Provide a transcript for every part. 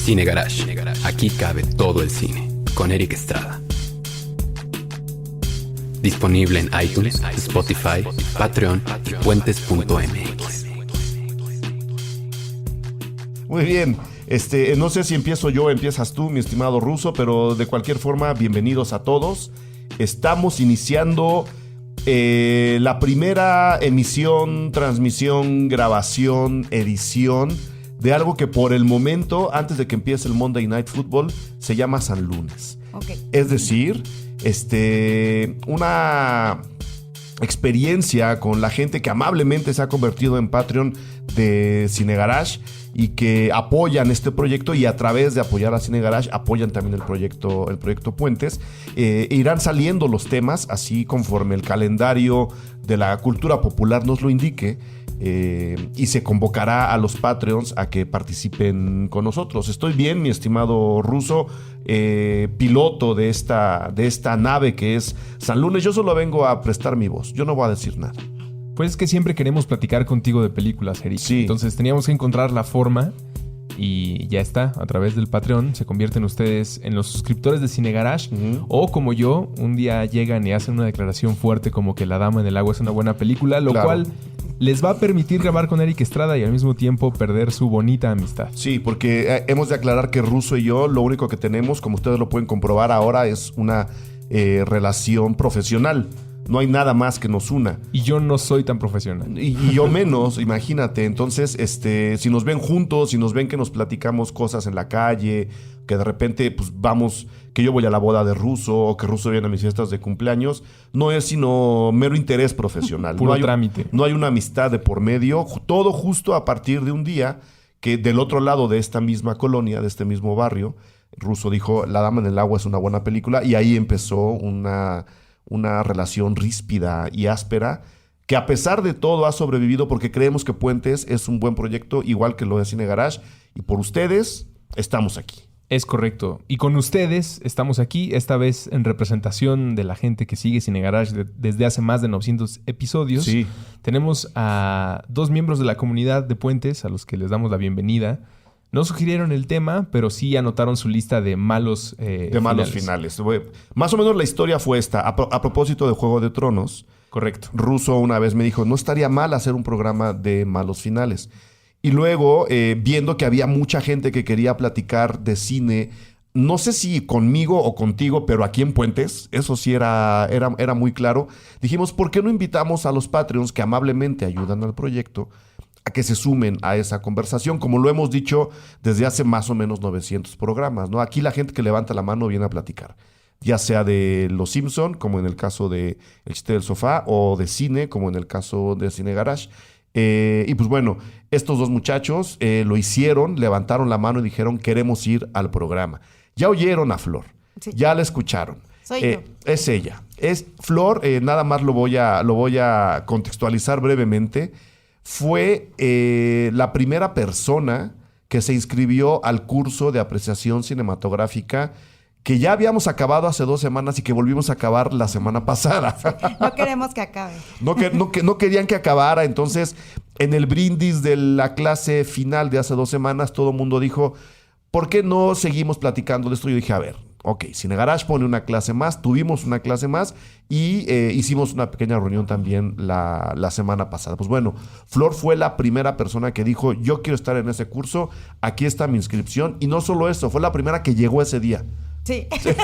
Cine Garage. Aquí cabe todo el cine. Con Eric Estrada. Disponible en iTunes, Spotify, Patreon y puentes.mx. Muy bien. No sé si empiezo yo o empiezas tú, mi estimado Ruso, pero de cualquier forma, bienvenidos a todos. Estamos iniciando la primera emisión, transmisión, grabación, edición de algo que por el momento, antes de que empiece el Monday Night Football, se llama San Lunes. Okay. Es decir, una experiencia con la gente que amablemente se ha convertido en Patreon de Cine Garage y que apoyan este proyecto, y a través de apoyar a Cine Garage apoyan también el proyecto Puentes. Irán saliendo los temas así conforme el calendario de la cultura popular nos lo indique, y se convocará a los Patreons a que participen con nosotros. Estoy bien, mi estimado Ruso, piloto de esta nave que es San Lunes. Yo solo vengo a prestar mi voz, yo no voy a decir nada. Pues es que siempre queremos platicar contigo de películas, Eric. Sí. Entonces teníamos que encontrar la forma y ya está. A través del Patreon se convierten ustedes en los suscriptores de Cine Garage. Uh-huh. O como yo, un día llegan y hacen una declaración fuerte como que La Dama en el Agua es una buena película, lo cual les va a permitir grabar con Eric Estrada y al mismo tiempo perder su bonita amistad. Sí, porque hemos de aclarar que Ruso y yo lo único que tenemos, como ustedes lo pueden comprobar ahora, es una relación profesional. No hay nada más que nos una. Y yo no soy tan profesional. Y yo menos, imagínate. Entonces, si nos ven juntos, si nos ven que nos platicamos cosas en la calle, que de repente pues vamos, que yo voy a la boda de Ruso o que Ruso viene a mis fiestas de cumpleaños, no es sino mero interés profesional. Puro trámite. No hay una amistad de por medio. Todo justo a partir de un día que del otro lado de esta misma colonia, de este mismo barrio, Ruso dijo, La Dama en el Agua es una buena película, y ahí empezó una relación ríspida y áspera que a pesar de todo ha sobrevivido, porque creemos que Puentes es un buen proyecto, igual que lo de Cine Garage, y por ustedes estamos aquí. Es correcto. Y con ustedes estamos aquí, esta vez en representación de la gente que sigue Cine Garage desde hace más de 900 episodios. Sí. Tenemos a 2 miembros de la comunidad de Puentes, a los que les damos la bienvenida. No sugirieron el tema, pero sí anotaron su lista de malos malos finales. Más o menos la historia fue esta. A propósito de Juego de Tronos. Correcto. Ruso una vez me dijo, no estaría mal hacer un programa de malos finales. Y luego, viendo que había mucha gente que quería platicar de cine, no sé si conmigo o contigo, pero aquí en Puentes, eso sí era muy claro, dijimos, ¿por qué no invitamos a los Patreons que amablemente ayudan al proyecto a que se sumen a esa conversación, como lo hemos dicho desde hace más o menos 900 programas, ¿no? Aquí la gente que levanta la mano viene a platicar, ya sea de Los Simpson, como en el caso de El Chiste del Sofá, o de cine, como en el caso de Cine Garage. Y pues bueno, estos dos muchachos lo hicieron, levantaron la mano y dijeron, queremos ir al programa. Ya oyeron a Flor, sí. Ya la escucharon. Soy yo. Es ella. Es Flor, nada más lo voy a contextualizar brevemente. Fue la primera persona que se inscribió al curso de apreciación cinematográfica que ya habíamos acabado hace 2 semanas y que volvimos a acabar la semana pasada. No queremos que acabe. No querían que acabara. Entonces, en el brindis de la clase final de hace 2 semanas, todo el mundo dijo, ¿por qué no seguimos platicando de esto? Yo dije, a ver, ok, Cine Garage pone una clase más, tuvimos una clase más y hicimos una pequeña reunión también la semana pasada. Pues bueno, Flor fue la primera persona que dijo, yo quiero estar en ese curso, aquí está mi inscripción. Y no solo eso, fue la primera que llegó ese día. Sí, sí, es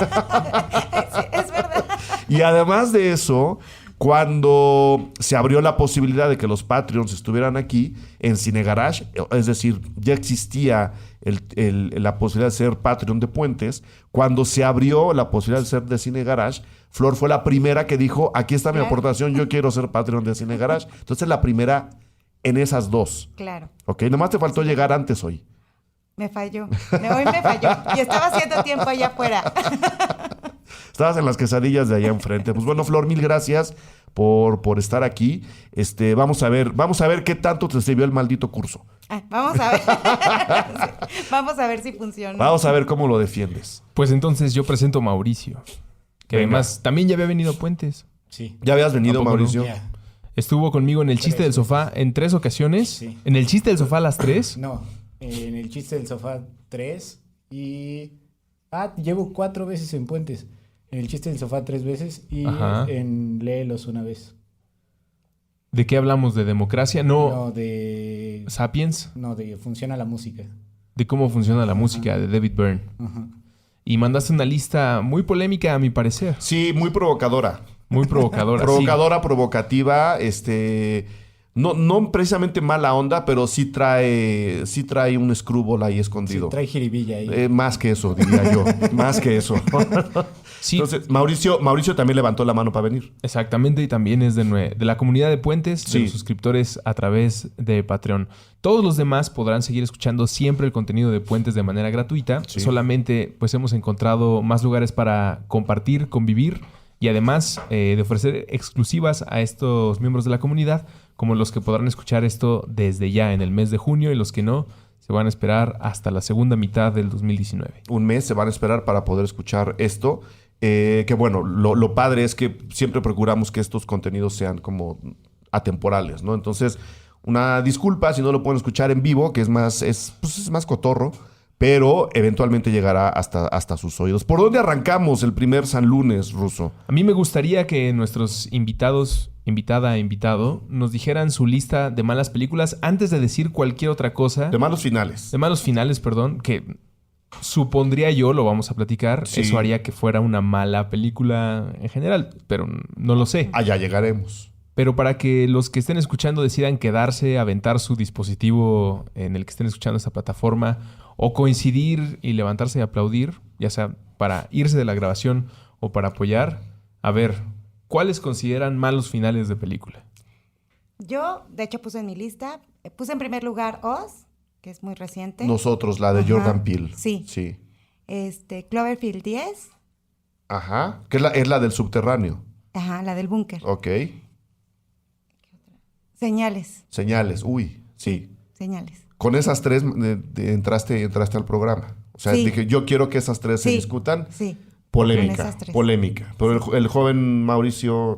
verdad. Y además de eso, cuando se abrió la posibilidad de que los Patreons estuvieran aquí en Cine Garage, es decir, ya existía la posibilidad de ser Patreon de Puentes, cuando se abrió la posibilidad de ser de Cine Garage, Flor fue la primera que dijo, aquí está mi aportación, yo quiero ser Patreon de Cine Garage. Entonces la primera en esas dos. Claro. Ok, nomás te faltó llegar antes hoy. Me falló. Hoy me falló. Y estaba haciendo tiempo allá afuera. Estabas en las quesadillas de allá enfrente. Pues bueno, Flor, mil gracias por estar aquí. Vamos a ver qué tanto te sirvió el maldito curso. Vamos a ver. Vamos a ver si funciona. Vamos a ver cómo lo defiendes. Pues entonces yo presento a Mauricio, que Venga. además también ya había venido a Puentes. Sí. ¿Ya habías venido, ¿A poco no? Mauricio? Ya. Estuvo conmigo en El Chiste del Sofá en 3 ocasiones. Sí. En El Chiste del Sofá las 3. No, en el Chiste del Sofá 3 Y... llevo 4 veces en Puentes. En el chiste del sofá 3 veces y Ajá. en Léelos una vez. ¿De qué hablamos? ¿De democracia? No. No, de... ¿Sapiens? No, de Funciona la música. De cómo funciona la música de David Byrne. Ajá. Y mandaste una lista muy polémica, a mi parecer. Sí, muy provocadora. Muy provocadora. Provocadora, provocativa, no precisamente mala onda, pero sí trae un screwball ahí Sí, escondido. trae jiribilla ahí. Más que eso, diría yo. Más que eso. Sí, Entonces, Mauricio también levantó la mano para venir. exactamente. Y también es de la comunidad de Puentes, Sí. de los suscriptores a través de Patreon. Todos los demás podrán seguir escuchando siempre el contenido de Puentes de manera gratuita. Sí. Solamente pues hemos encontrado más lugares para compartir, convivir y además de ofrecer exclusivas a estos miembros de la comunidad, como los que podrán escuchar esto desde ya en el mes de junio y los que no se van a esperar hasta la segunda mitad del 2019. Un mes se van a esperar para poder escuchar esto. Que bueno, lo padre es que siempre procuramos que estos contenidos sean como atemporales, ¿no? Entonces, una disculpa si no lo pueden escuchar en vivo, que es más cotorro, pero eventualmente llegará hasta sus oídos. ¿Por dónde arrancamos el primer San Lunes, Ruso? A mí me gustaría que nuestros invitados, invitado, nos dijeran su lista de malas películas antes de decir cualquier otra cosa. De malos finales. De malos finales, perdón, que supondría yo, lo vamos a platicar, Sí. eso haría que fuera una mala película en general, pero no lo sé. Allá llegaremos. Pero para que los que estén escuchando decidan quedarse, aventar su dispositivo en el que estén escuchando esta plataforma o coincidir y levantarse y aplaudir, ya sea para irse de la grabación o para apoyar, a ver, ¿cuáles consideran malos finales de película? Yo, de hecho, puse en mi lista, puse en primer lugar Oz, que es muy reciente. Nosotros, la de Ajá. Jordan Peele. Sí. Sí. Cloverfield 10, Ajá. Que es la del subterráneo. ajá, la del búnker. Ok. Señales, Señales. Uy, sí. señales. Con esas tres entraste al programa. O sea, Sí. dije, yo quiero que esas tres se Sí, discutan. sí. Polémica, Con esas tres. polémica. Pero el joven Mauricio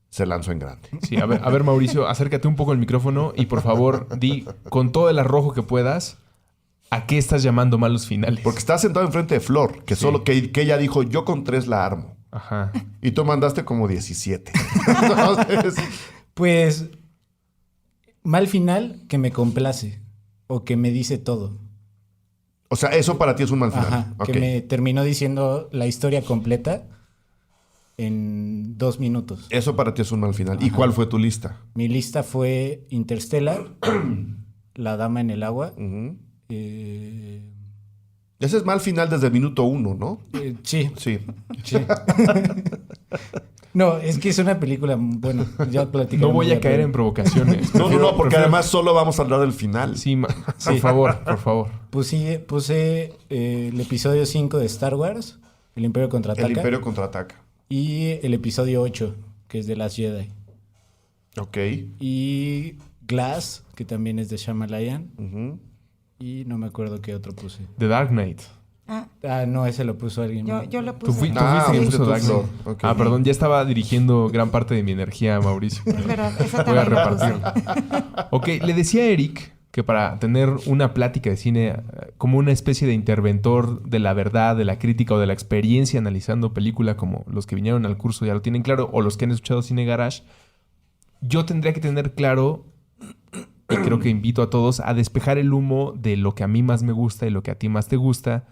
se lanzó en grande. Sí, a ver, Mauricio, acércate un poco al micrófono y por favor di con todo el arrojo que puedas a qué estás llamando malos finales. Porque estás sentado enfrente de Flor, que Sí. solo que ella dijo, yo con 3 la armo. Ajá. Y tú mandaste como 17. Entonces, Pues, mal final que me complace o que me dice todo. o sea, eso para ti es un mal final. Ajá, Ok. que me terminó diciendo la historia completa en 2 minutos. Eso para ti es un mal final. ¿Y Ajá. cuál fue tu lista? Mi lista fue Interstellar, La Dama en el Agua. Ujú. eh, Ese es mal final desde el minuto 1, ¿no? Sí, Sí. sí. No, es que es una película, bueno, ya platicamos. No voy a caer en provocaciones. No, porque Prefiero- además solo vamos a hablar del final. Sí, por favor, por favor. Puse el episodio 5 de Star Wars, El Imperio Contraataca. El Imperio contraataca. Y el episodio 8, que es de Last Jedi. Ok. Y Glass, que también es de Shyamalan. Ujú. Y no me acuerdo qué otro puse. The Dark Knight. Ah, No, ese lo puso alguien más. yo lo Tú, puse. tú Ah, fuiste quien fuiste puso tú, Dark Flor. Knight. Ok. Ah, perdón, ya estaba dirigiendo gran parte de mi energía, Mauricio. Es verdad, esa Voy a también lo repartir. puse. Ok, le decía a Eric que para tener una plática de cine como una especie de interventor de la verdad, de la crítica o de la experiencia analizando película, como los que vinieron al curso ya lo tienen claro, o los que han escuchado Cine Garage, yo tendría que tener claro, y creo que invito a todos a despejar el humo de lo que a mí más me gusta y lo que a ti más te gusta,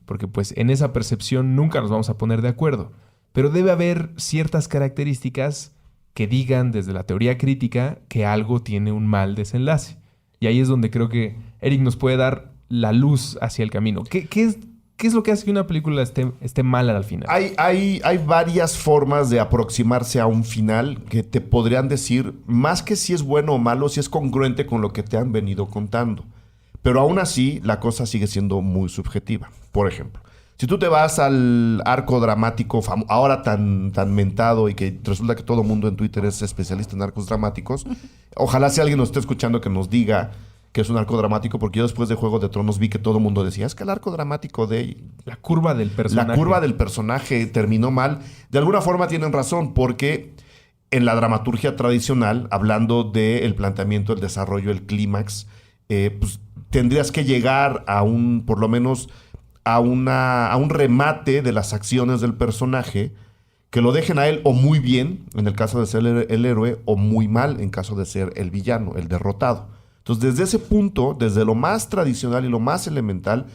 porque pues en esa percepción nunca nos vamos a poner de acuerdo. Pero debe haber ciertas características que digan desde la teoría crítica que algo tiene un mal desenlace. Y ahí es donde creo que Eric nos puede dar la luz hacia el camino. ¿Qué es lo que hace que una película esté mala al final? Hay varias formas de aproximarse a un final que te podrían decir, más que si es bueno o malo, si es congruente con lo que te han venido contando. Pero aún así, la cosa sigue siendo muy subjetiva. Por ejemplo, si tú te vas al arco dramático ahora tan mentado y que resulta que todo el mundo en Twitter es especialista en arcos dramáticos, ojalá si alguien nos esté escuchando que nos diga que es un arco dramático, porque yo después de Juego de Tronos vi que todo el mundo decía, es que el arco dramático de... La curva del personaje. La curva del personaje terminó mal. De alguna forma tienen razón, porque en la dramaturgia tradicional, hablando del planteamiento, el desarrollo, el clímax, pues tendrías que llegar a por lo menos a un remate de las acciones del personaje que lo dejen a él o muy bien, en el caso de ser el héroe, o muy mal, en caso de ser el villano, el derrotado. Entonces, desde ese punto, desde lo más tradicional y lo más elemental,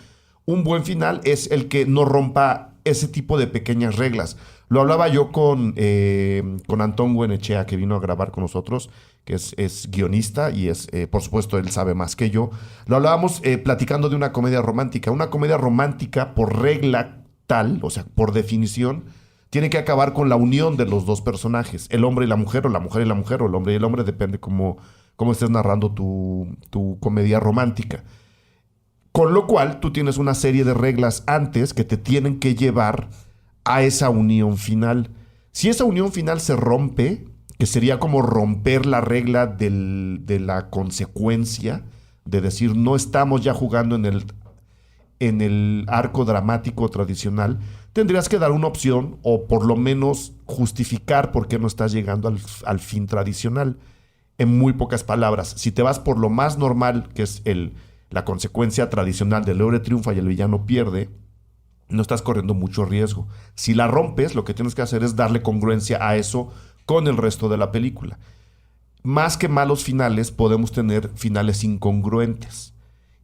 un buen final es el que no rompa ese tipo de pequeñas reglas. Lo hablaba yo con Antón Goenechea, que vino a grabar con nosotros, que es guionista y por supuesto, él sabe más que yo. Lo hablábamos platicando de una comedia romántica. Una comedia romántica, por regla tal, o sea, por definición, tiene que acabar con la unión de los dos personajes, el hombre y la mujer, o la mujer y la mujer, o el hombre y el hombre, depende cómo estés narrando tu comedia romántica. Con lo cual, tú tienes una serie de reglas antes que te tienen que llevar a esa unión final. Si esa unión final se rompe, que sería como romper la regla de la consecuencia, de decir, no estamos ya jugando en el arco dramático tradicional, tendrías que dar una opción o por lo menos justificar por qué no estás llegando al fin tradicional. En muy pocas palabras, si te vas por lo más normal, que es la consecuencia tradicional del héroe triunfa y el villano pierde, no estás corriendo mucho riesgo. Si la rompes, lo que tienes que hacer es darle congruencia a eso con el resto de la película. Más que malos finales, podemos tener finales incongruentes.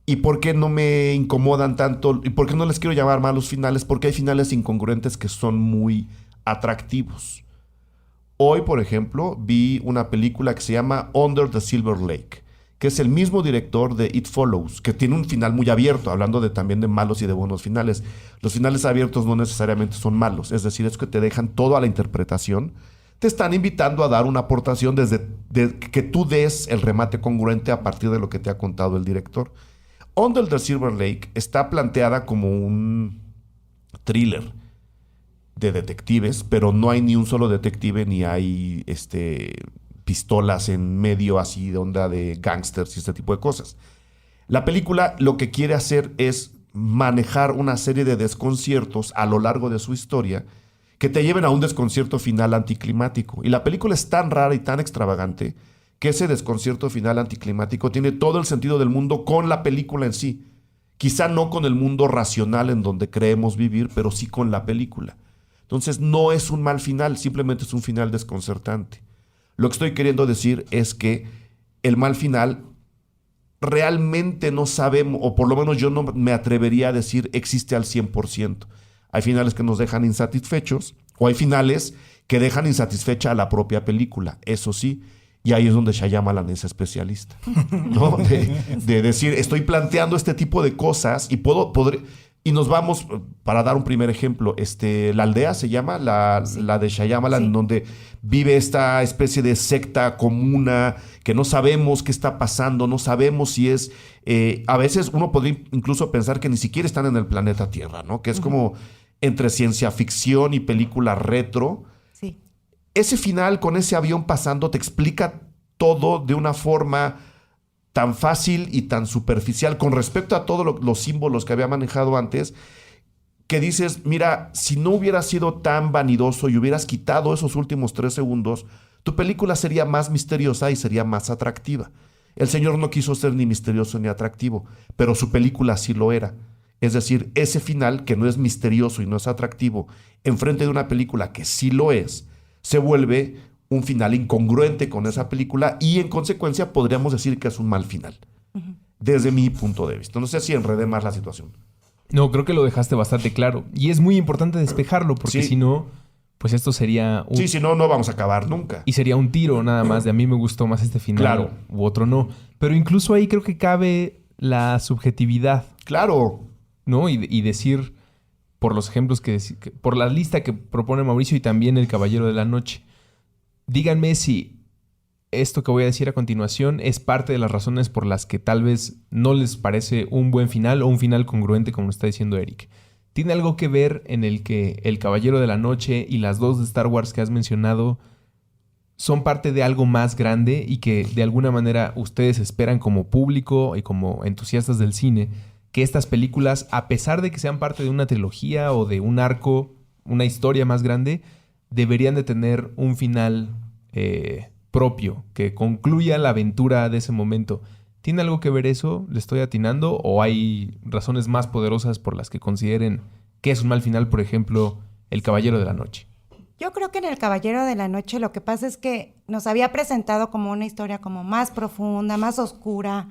¿Y por qué no me incomodan tanto? ¿Y por qué no les quiero llamar malos finales? Porque hay finales incongruentes que son muy atractivos. Hoy, por ejemplo, vi una película que se llama Under the Silver Lake, que es el mismo director de It Follows, que tiene un final muy abierto, hablando también de malos y de buenos finales. Los finales abiertos no necesariamente son malos, es decir, es que te dejan todo a la interpretación. Te están invitando a dar una aportación desde que tú des el remate congruente a partir de lo que te ha contado el director. Under the Silver Lake está planteada como un thriller de detectives, pero no hay ni un solo detective, ni hay pistolas en medio así de onda de gangsters y este tipo de cosas. La película lo que quiere hacer es manejar una serie de desconciertos a lo largo de su historia que te lleven a un desconcierto final anticlimático. Y la película es tan rara y tan extravagante que ese desconcierto final anticlimático tiene todo el sentido del mundo con la película en sí. Quizá no con el mundo racional en donde creemos vivir, pero sí con la película. Entonces no es un mal final, simplemente es un final desconcertante. Lo que estoy queriendo decir es que el mal final realmente no sabemos, o por lo menos yo no me atrevería a decir existe al 100%. Hay finales que nos dejan insatisfechos, o hay finales que dejan insatisfecha a la propia película, eso sí. Y ahí es donde Shyamalan es especialista, ¿no? De decir, estoy planteando este tipo de cosas y y nos vamos, para dar un primer ejemplo, La Aldea se llama, la de Shyamalan, Sí. donde vive esta especie de secta comuna que no sabemos qué está pasando, no sabemos si es... a veces uno podría incluso pensar que ni siquiera están en el planeta Tierra, ¿no? Que es como entre ciencia ficción y película retro. Sí. Ese final con ese avión pasando te explica todo de una forma tan fácil y tan superficial con respecto a todos los símbolos que había manejado antes, que dices, mira, si no hubieras sido tan vanidoso y hubieras quitado esos últimos 3 segundos, tu película sería más misteriosa y sería más atractiva. El señor no quiso ser ni misterioso ni atractivo, pero su película sí lo era. Es decir, ese final, que no es misterioso y no es atractivo, enfrente de una película que sí lo es, se vuelve un final incongruente con esa película y en consecuencia podríamos decir que es un mal final. Desde mi punto de vista. No sé si enredé más la situación. No, creo que lo dejaste bastante claro. Y es muy importante despejarlo porque Sí. si no, pues esto sería un... Sí, si no, no vamos a acabar nunca. Y sería un tiro nada más de a mí me gustó más este final Claro. u otro no. Pero incluso ahí creo que cabe la subjetividad, Claro. ¿no? Y decir, por los ejemplos por la lista que propone Mauricio y también El Caballero de la Noche, díganme si esto que voy a decir a continuación es parte de las razones por las que tal vez no les parece un buen final o un final congruente, como está diciendo Eric. ¿Tiene algo que ver en el que El Caballero de la Noche y las 2 de Star Wars que has mencionado son parte de algo más grande y que de alguna manera ustedes esperan como público y como entusiastas del cine que estas películas, a pesar de que sean parte de una trilogía o de un arco, una historia más grande, deberían de tener un final propio que concluya la aventura de ese momento? ¿Tiene algo que ver eso? ¿Le estoy atinando? ¿O hay razones más poderosas por las que consideren que es un mal final, por ejemplo, El Caballero de la Noche? Yo creo que en El Caballero de la Noche lo que pasa es que nos había presentado como una historia como más profunda, más oscura,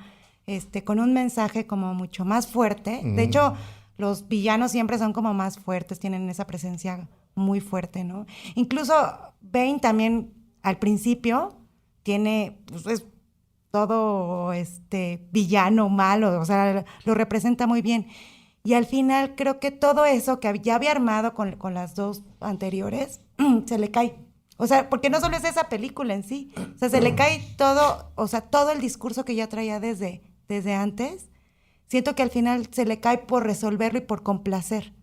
con un mensaje como mucho más fuerte. De hecho, los villanos siempre son como más fuertes, tienen esa presencia muy fuerte, ¿no? Incluso Bane también al principio tiene, pues, es todo villano malo, o sea, lo representa muy bien. Y al final creo que todo eso que ya había armado con las dos anteriores, se le cae. O sea, porque no solo es esa película en sí, o sea, se le cae todo, o sea, todo el discurso que ya traía desde antes. Siento que al final se le cae por resolverlo y por complacer.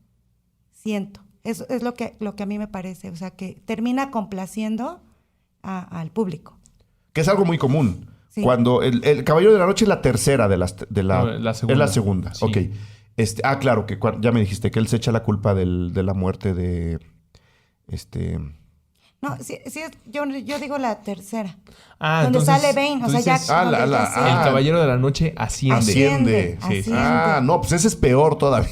Siento. Eso es lo que a mí me parece. O sea, que termina complaciendo al público. Que es algo muy común. Sí. Cuando el Caballero de la Noche es la tercera de la No, la segunda. Es la segunda, Sí. ok. Claro, que ya me dijiste que él se echa la culpa de la muerte de... No, sí, yo digo la tercera. entonces, donde sale Bane. O tú sea, ya... dices, donde ya se- El Caballero de la Noche asciende. Asciende. Sí, sí. No, pues ese es peor todavía.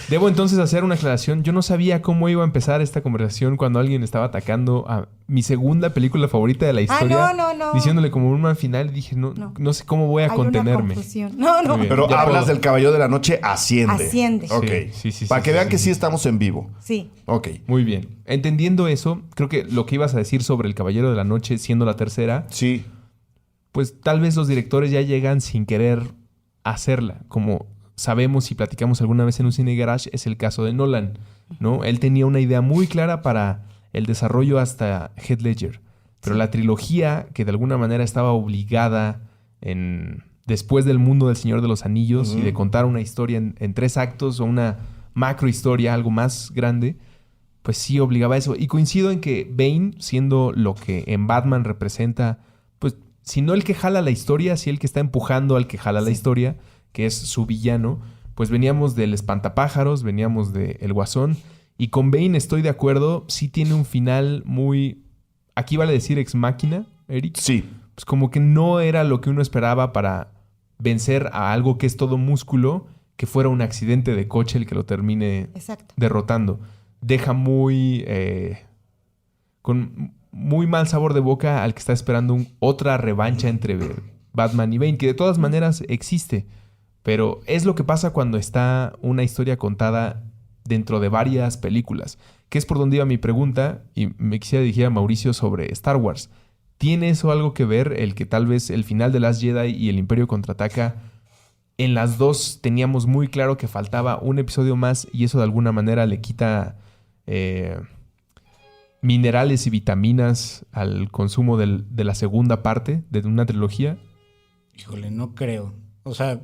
Debo entonces hacer una aclaración. Yo no sabía cómo iba a empezar esta conversación cuando alguien estaba atacando a mi segunda película favorita de la historia. no. Diciéndole como un mal final. Dije, no sé cómo voy a Hay contenerme. una confusión. No. Muy bien. Pero Ya hablas puedo. del Caballero de la Noche, asciende. Asciende. Ok. Sí, Para que sí, vean sí, que sí. sí estamos en vivo. Sí. Ok. Muy bien. Entendiendo eso, creo que lo que ibas a decir sobre El Caballero de la Noche siendo la tercera, Sí. pues tal vez los directores ya llegan sin querer hacerla. Como sabemos y platicamos alguna vez en un Cine Garage, es el caso de Nolan, ¿no? Él tenía una idea muy clara para el desarrollo hasta Heath Ledger. Pero la trilogía, que de alguna manera estaba obligada después del mundo del Señor de los Anillos y de contar una historia en 3 actos o una macro historia, algo más grande, pues sí obligaba a eso. Y coincido en que Bane, siendo lo que en Batman representa, pues si no el que jala la historia, sí el que está empujando al que jala la historia, que es su villano, pues veníamos del Espantapájaros, veníamos de El Guasón, y con Bane estoy de acuerdo, sí tiene un final muy... Aquí vale decir ex máquina, Eric. Sí. Pues como que no era lo que uno esperaba para vencer a algo que es todo músculo, que fuera un accidente de coche el que lo termine Exacto. derrotando. Deja con muy mal sabor de boca al que está esperando otra revancha entre Batman y Bane, que de todas maneras existe. Pero es lo que pasa cuando está una historia contada dentro de varias películas, que es por donde iba mi pregunta, y me quisiera dirigir a Mauricio sobre Star Wars. ¿Tiene eso algo que ver el que tal vez el final de Last Jedi y el Imperio Contraataca, en las dos teníamos muy claro que faltaba un episodio más y eso de alguna manera le quita minerales y vitaminas al consumo de la segunda parte de una trilogía? Híjole, no creo. O sea,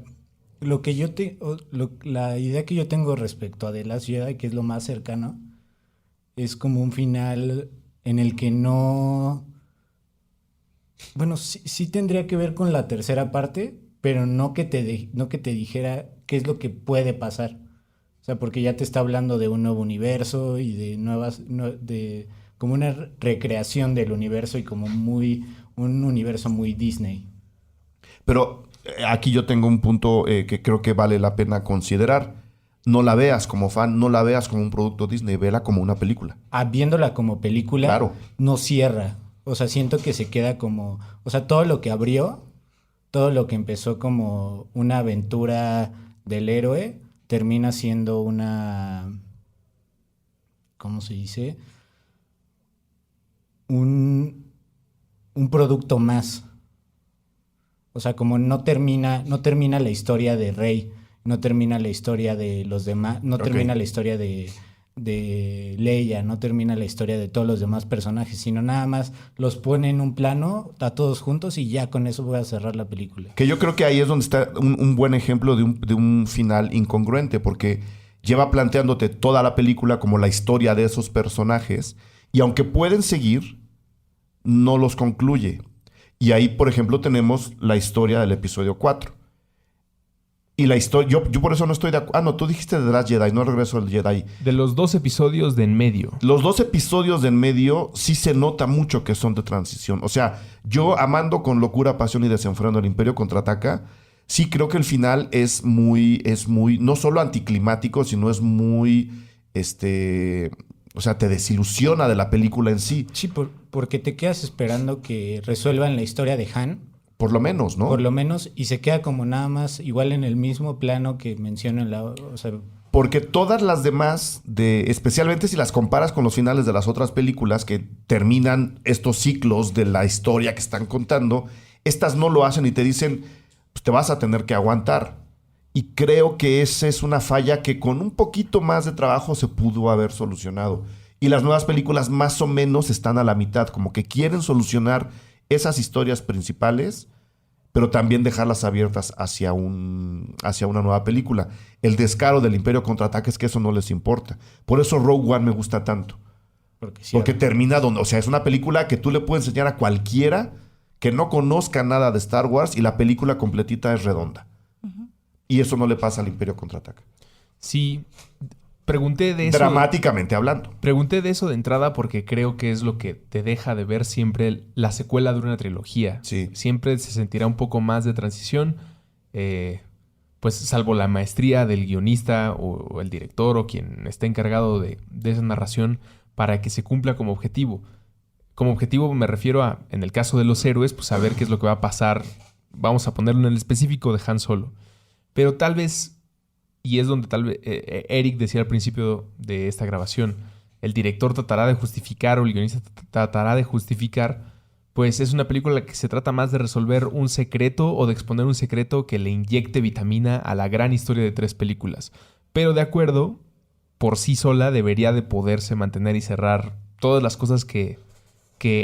la idea que yo tengo respecto a The Last Jedi, que es lo más cercano, es como un final en el que no... Bueno, sí tendría que ver con la tercera parte, pero no que te dijera qué es lo que puede pasar. O sea, porque ya te está hablando de un nuevo universo y de como una recreación del universo y como un universo muy Disney. Pero aquí yo tengo un punto que creo que vale la pena considerar. No la veas como fan, no la veas como un producto Disney, vela como una película. Viéndola como película, Claro. no cierra. O sea, siento que se queda como... O sea, todo lo que abrió, todo lo que empezó como una aventura del héroe, termina siendo una... ¿Cómo se dice? Un producto más. O sea, como no termina la historia de Rey, no termina la historia de los demás, no termina la historia de Leia, no termina la historia de todos los demás personajes, sino nada más los pone en un plano a todos juntos y ya con eso voy a cerrar la película. Que yo creo que ahí es donde está un buen ejemplo de un final incongruente, porque lleva planteándote toda la película como la historia de esos personajes, y aunque pueden seguir, no los concluye. Y ahí, por ejemplo, tenemos la historia del episodio 4. Y la historia, yo por eso no estoy de acuerdo. Ah, no, tú dijiste de The Last Jedi, no Regreso del Jedi. De los 2 episodios de en medio. Los 2 episodios de en medio sí se nota mucho que son de transición. O sea, yo amando con locura, pasión y desenfreno el Imperio Contraataca, sí creo que el final es muy, no solo anticlimático, sino es muy, o sea, te desilusiona de la película en sí. Sí, porque te quedas esperando que resuelvan la historia de Han. Por lo menos, ¿no? Por lo menos, y se queda como nada más igual en el mismo plano que menciono en la... O sea, porque todas las demás, especialmente si las comparas con los finales de las otras películas que terminan estos ciclos de la historia que están contando, estas no lo hacen y te dicen, pues te vas a tener que aguantar. Y creo que esa es una falla que con un poquito más de trabajo se pudo haber solucionado. Y las nuevas películas más o menos están a la mitad, como que quieren solucionar esas historias principales, pero también dejarlas abiertas hacia una nueva película. El descaro del Imperio Contraataca es que eso no les importa. Por eso Rogue One me gusta tanto. Porque termina donde... O sea, es una película que tú le puedes enseñar a cualquiera que no conozca nada de Star Wars y la película completita es redonda. Uh-huh. Y eso no le pasa al Imperio Contraataca. Sí. Pregunté de eso... Dramáticamente hablando. Pregunté de eso de entrada porque creo que es lo que te deja de ver siempre la secuela de una trilogía. Sí. Siempre se sentirá un poco más de transición, pues salvo la maestría del guionista o el director o quien esté encargado de esa narración para que se cumpla como objetivo. Como objetivo me refiero a, en el caso de los héroes, pues saber qué es lo que va a pasar. Vamos a ponerlo en el específico de Han Solo. Pero tal vez... Y es donde tal vez Eric decía al principio de esta grabación, el director tratará de justificar o el guionista tratará de justificar, pues es una película que se trata más de resolver un secreto o de exponer un secreto que le inyecte vitamina a la gran historia de 3 películas. Pero de acuerdo, por sí sola debería de poderse mantener y cerrar todas las cosas que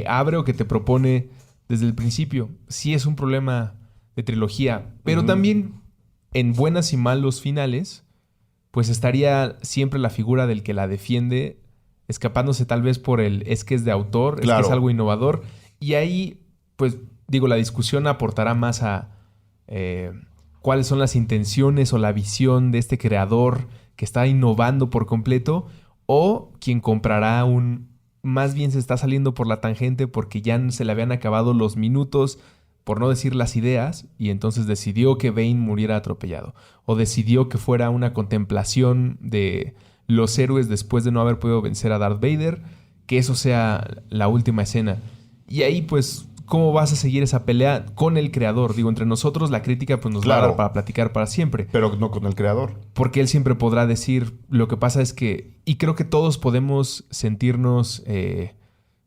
abre o que te propone desde el principio. Sí es un problema de trilogía, pero también... En buenas y malos finales, pues estaría siempre la figura del que la defiende, escapándose tal vez por es que es de autor, claro. Es que es algo innovador. Y ahí, pues, digo, la discusión aportará más a cuáles son las intenciones o la visión de este creador que está innovando por completo, o quien comprará más bien se está saliendo por la tangente porque ya se le habían acabado los minutos, por no decir las ideas, y entonces decidió que Bane muriera atropellado. O decidió que fuera una contemplación de los héroes después de no haber podido vencer a Darth Vader, que eso sea la última escena. Y ahí, pues, ¿cómo vas a seguir esa pelea con el creador? Digo, entre nosotros la crítica pues nos va a dar para platicar para siempre. Pero no con el creador. Porque él siempre podrá decir, lo que pasa es que... Y creo que todos podemos sentirnos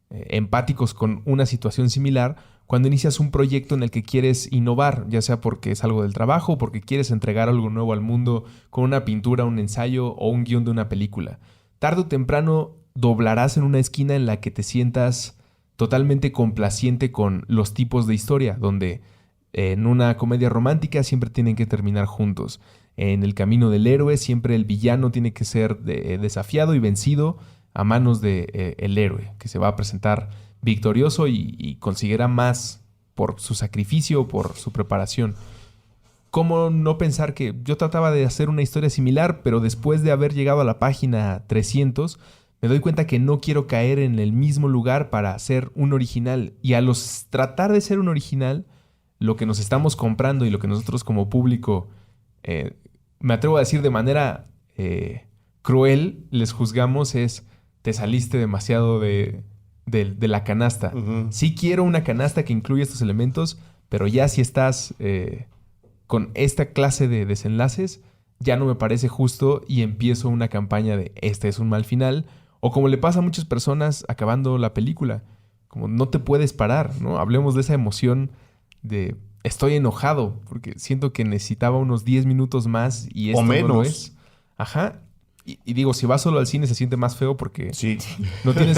empáticos con una situación similar cuando inicias un proyecto en el que quieres innovar, ya sea porque es algo del trabajo o porque quieres entregar algo nuevo al mundo con una pintura, un ensayo o un guión de una película. Tarde o temprano doblarás en una esquina en la que te sientas totalmente complaciente con los tipos de historia, donde en una comedia romántica siempre tienen que terminar juntos. En el camino del héroe siempre el villano tiene que ser desafiado y vencido a manos de el héroe, que se va a presentar victorioso y conseguirá más por su sacrificio, por su preparación. ¿Cómo no pensar que yo trataba de hacer una historia similar, pero después de haber llegado a la página 300, me doy cuenta que no quiero caer en el mismo lugar para hacer un original? Y a tratar de ser un original, lo que nos estamos comprando y lo que nosotros como público, me atrevo a decir de manera cruel, les juzgamos es, te saliste demasiado de la canasta. Uh-huh. Sí quiero una canasta que incluya estos elementos, pero ya si estás con esta clase de desenlaces, ya no me parece justo y empiezo una campaña de este es un mal final, o como le pasa a muchas personas acabando la película, como no te puedes parar, ¿no? Hablemos de esa emoción de estoy enojado porque siento que necesitaba unos 10 minutos más y esto o menos. No lo es. Ajá. Y digo, si vas solo al cine se siente más feo porque... Sí. No tienes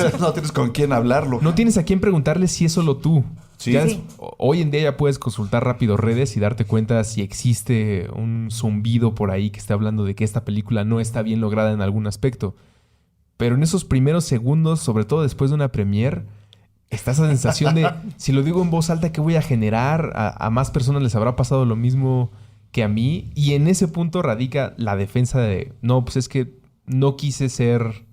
con quién hablarlo. No tienes a quién preguntarle si es solo tú. Sí. Hoy en día ya puedes consultar rápido redes y darte cuenta si existe un zumbido por ahí que esté hablando de que esta película no está bien lograda en algún aspecto. Pero en esos primeros segundos, sobre todo después de una premiere, está esa sensación de, si lo digo en voz alta, ¿qué voy a generar? A más personas les habrá pasado lo mismo que a mí. Y en ese punto radica la defensa de, no, pues es que no quise ser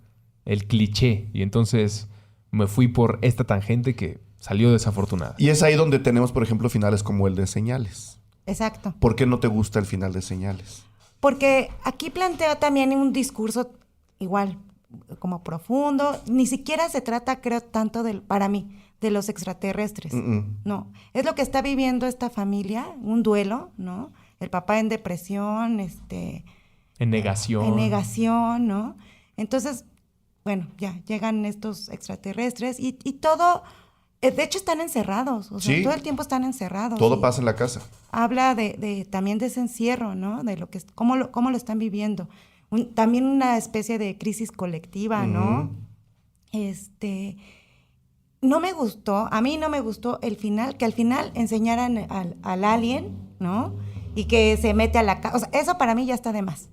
el cliché. Y entonces me fui por esta tangente que salió desafortunada. Y es ahí donde tenemos, por ejemplo, finales como el de Señales. Exacto. ¿Por qué no te gusta el final de Señales? Porque aquí plantea también un discurso igual, como profundo. Ni siquiera se trata, creo, tanto para mí, de los extraterrestres. No. Es lo que está viviendo esta familia, un duelo, ¿no? El papá en depresión, En negación. En negación, ¿no? Entonces, bueno, ya llegan estos extraterrestres y todo... De hecho, están encerrados. O sea, Sí. todo el tiempo están encerrados. Todo Y pasa en la casa. habla también de ese encierro, ¿no? De lo que cómo lo están viviendo. También una especie de crisis colectiva, ¿no? No me gustó, a mí no me gustó el final, que al final enseñaran al alien, ¿no? Y que se mete a la casa. O sea, eso para mí ya está de más.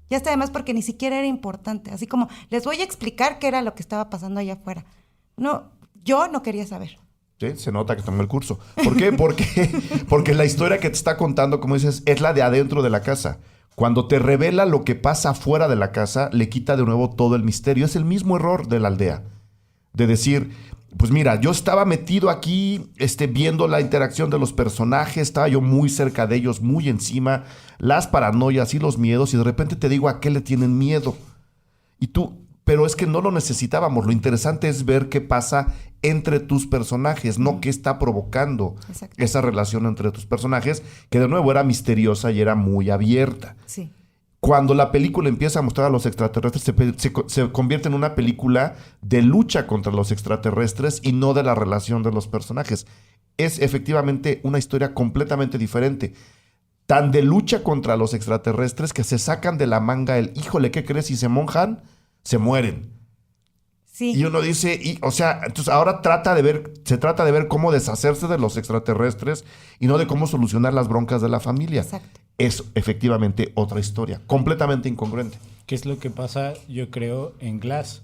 Ya está de más porque ni siquiera era importante. Así como, les voy a explicar qué era lo que estaba pasando allá afuera. No, yo no quería saber. Sí, se nota que tomó el curso. ¿Por qué? Porque la historia que te está contando, como dices, es la de adentro de la casa. Cuando te revela lo que pasa afuera de la casa, le quita de nuevo todo el misterio. Es el mismo error de la aldea. De decir, pues mira, yo estaba metido aquí viendo la interacción de los personajes, estaba yo muy cerca de ellos, muy encima, las paranoias y los miedos, y de repente te digo a qué le tienen miedo. Y tú, pero es que no lo necesitábamos. Lo interesante es ver qué pasa entre tus personajes, no qué está provocando Exacto. esa relación entre tus personajes, que de nuevo era misteriosa y era muy abierta. Sí. Cuando la película empieza a mostrar a los extraterrestres, se convierte en una película de lucha contra los extraterrestres y no de la relación de los personajes. Es efectivamente una historia completamente diferente. Tan de lucha contra los extraterrestres que se sacan de la manga el, híjole, ¿qué crees? Si se mojan, se mueren. Sí. Y uno dice, entonces ahora se trata de ver cómo deshacerse de los extraterrestres y no de cómo solucionar las broncas de la familia. Exacto. Es efectivamente otra historia, completamente incongruente. ¿Qué es lo que pasa, yo creo, en Glass?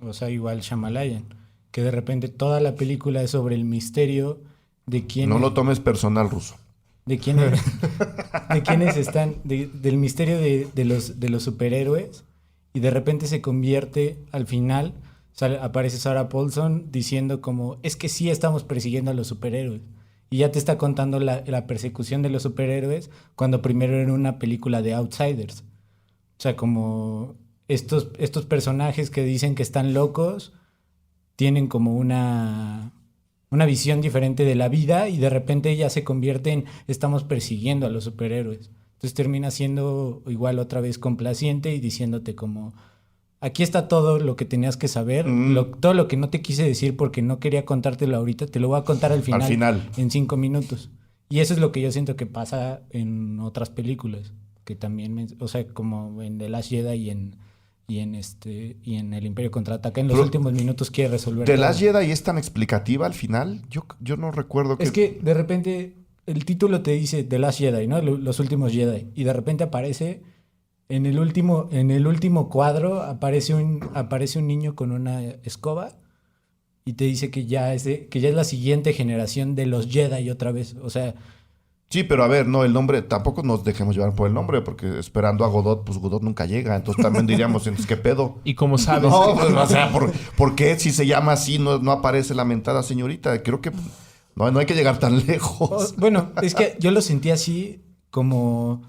O sea, igual Shyamalan, que de repente toda la película es sobre el misterio de quién... No lo tomes personal, Ruso. de quiénes están, del misterio de los superhéroes, y de repente se convierte al final, aparece Sarah Paulson diciendo como, es que sí estamos persiguiendo a los superhéroes. Y ya te está contando la persecución de los superhéroes cuando primero era una película de Outsiders. O sea, como estos personajes que dicen que están locos tienen como una visión diferente de la vida y de repente ya se convierte en estamos persiguiendo a los superhéroes. Entonces termina siendo igual otra vez complaciente y diciéndote como... Aquí está todo lo que tenías que saber, todo lo que no te quise decir porque no quería contártelo ahorita, te lo voy a contar al final. En 5 minutos. Y eso es lo que yo siento que pasa en otras películas, que también, o sea, como en The Last Jedi y en El Imperio Contraataca, en los últimos minutos quiere resolver ¿The todo. Last Jedi es tan explicativa al final? Yo no recuerdo que... Es que de repente el título te dice The Last Jedi, ¿no? Los últimos Jedi. Y de repente aparece... En el último cuadro aparece un niño con una escoba y te dice que ya es la siguiente generación de los Jedi otra vez. O sea... Sí, pero a ver, no, el nombre, tampoco nos dejemos llevar por el nombre, porque esperando a Godot, pues Godot nunca llega. Entonces también diríamos, entonces, ¿qué pedo? Y como sabes... No, pues, o sea, ¿por qué si se llama así no aparece la mentada señorita? Creo que no hay que llegar tan lejos. Bueno, es que yo lo sentí así como...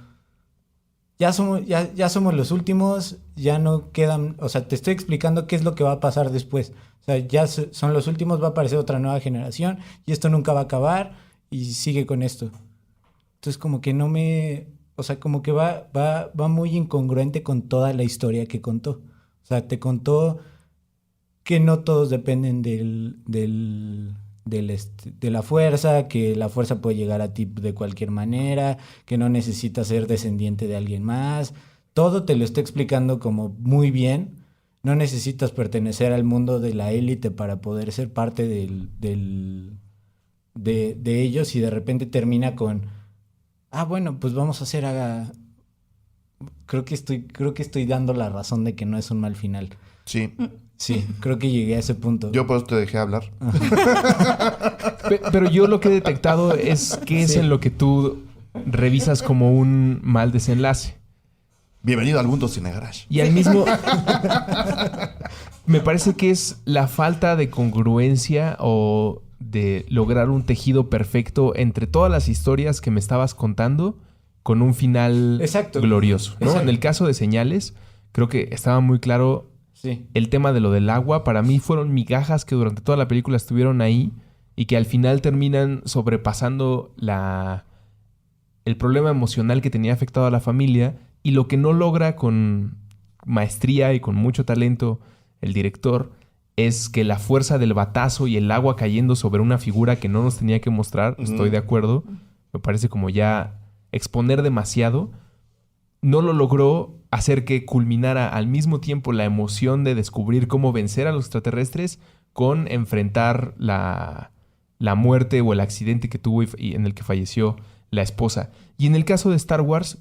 Ya somos los últimos, ya no quedan... O sea, te estoy explicando qué es lo que va a pasar después. O sea, ya son los últimos, va a aparecer otra nueva generación y esto nunca va a acabar y sigue con esto. Entonces como que no me... O sea, como que va muy incongruente con toda la historia que contó. O sea, te contó que no todos dependen de la fuerza, que la fuerza puede llegar a ti de cualquier manera, que no necesitas ser descendiente de alguien más. Todo te lo está explicando como muy bien. No necesitas pertenecer al mundo de la élite para poder ser parte de ellos, y de repente termina con bueno, pues vamos a hacer creo que estoy dando la razón de que no es un mal final. Sí. Sí, creo que llegué a ese punto. Yo por eso te dejé hablar. Pero yo lo que he detectado es que es Sí. en lo que tú revisas como un mal desenlace. Bienvenido al mundo Cine Garage. Y al mismo... me parece que es la falta de congruencia o de lograr un tejido perfecto entre todas las historias que me estabas contando con un final glorioso, ¿no? Exacto. En el caso de Señales, creo que estaba muy claro el tema de lo del agua. Para mí fueron migajas que durante toda la película estuvieron ahí y que al final terminan sobrepasando el problema emocional que tenía afectado a la familia, y lo que no logra con maestría y con mucho talento el director es que la fuerza del batazo y el agua cayendo sobre una figura que no nos tenía que mostrar, estoy de acuerdo, me parece como ya exponer demasiado, no lo logró hacer que culminara al mismo tiempo la emoción de descubrir cómo vencer a los extraterrestres con enfrentar la muerte o el accidente que tuvo y en el que falleció la esposa. Y en el caso de Star Wars,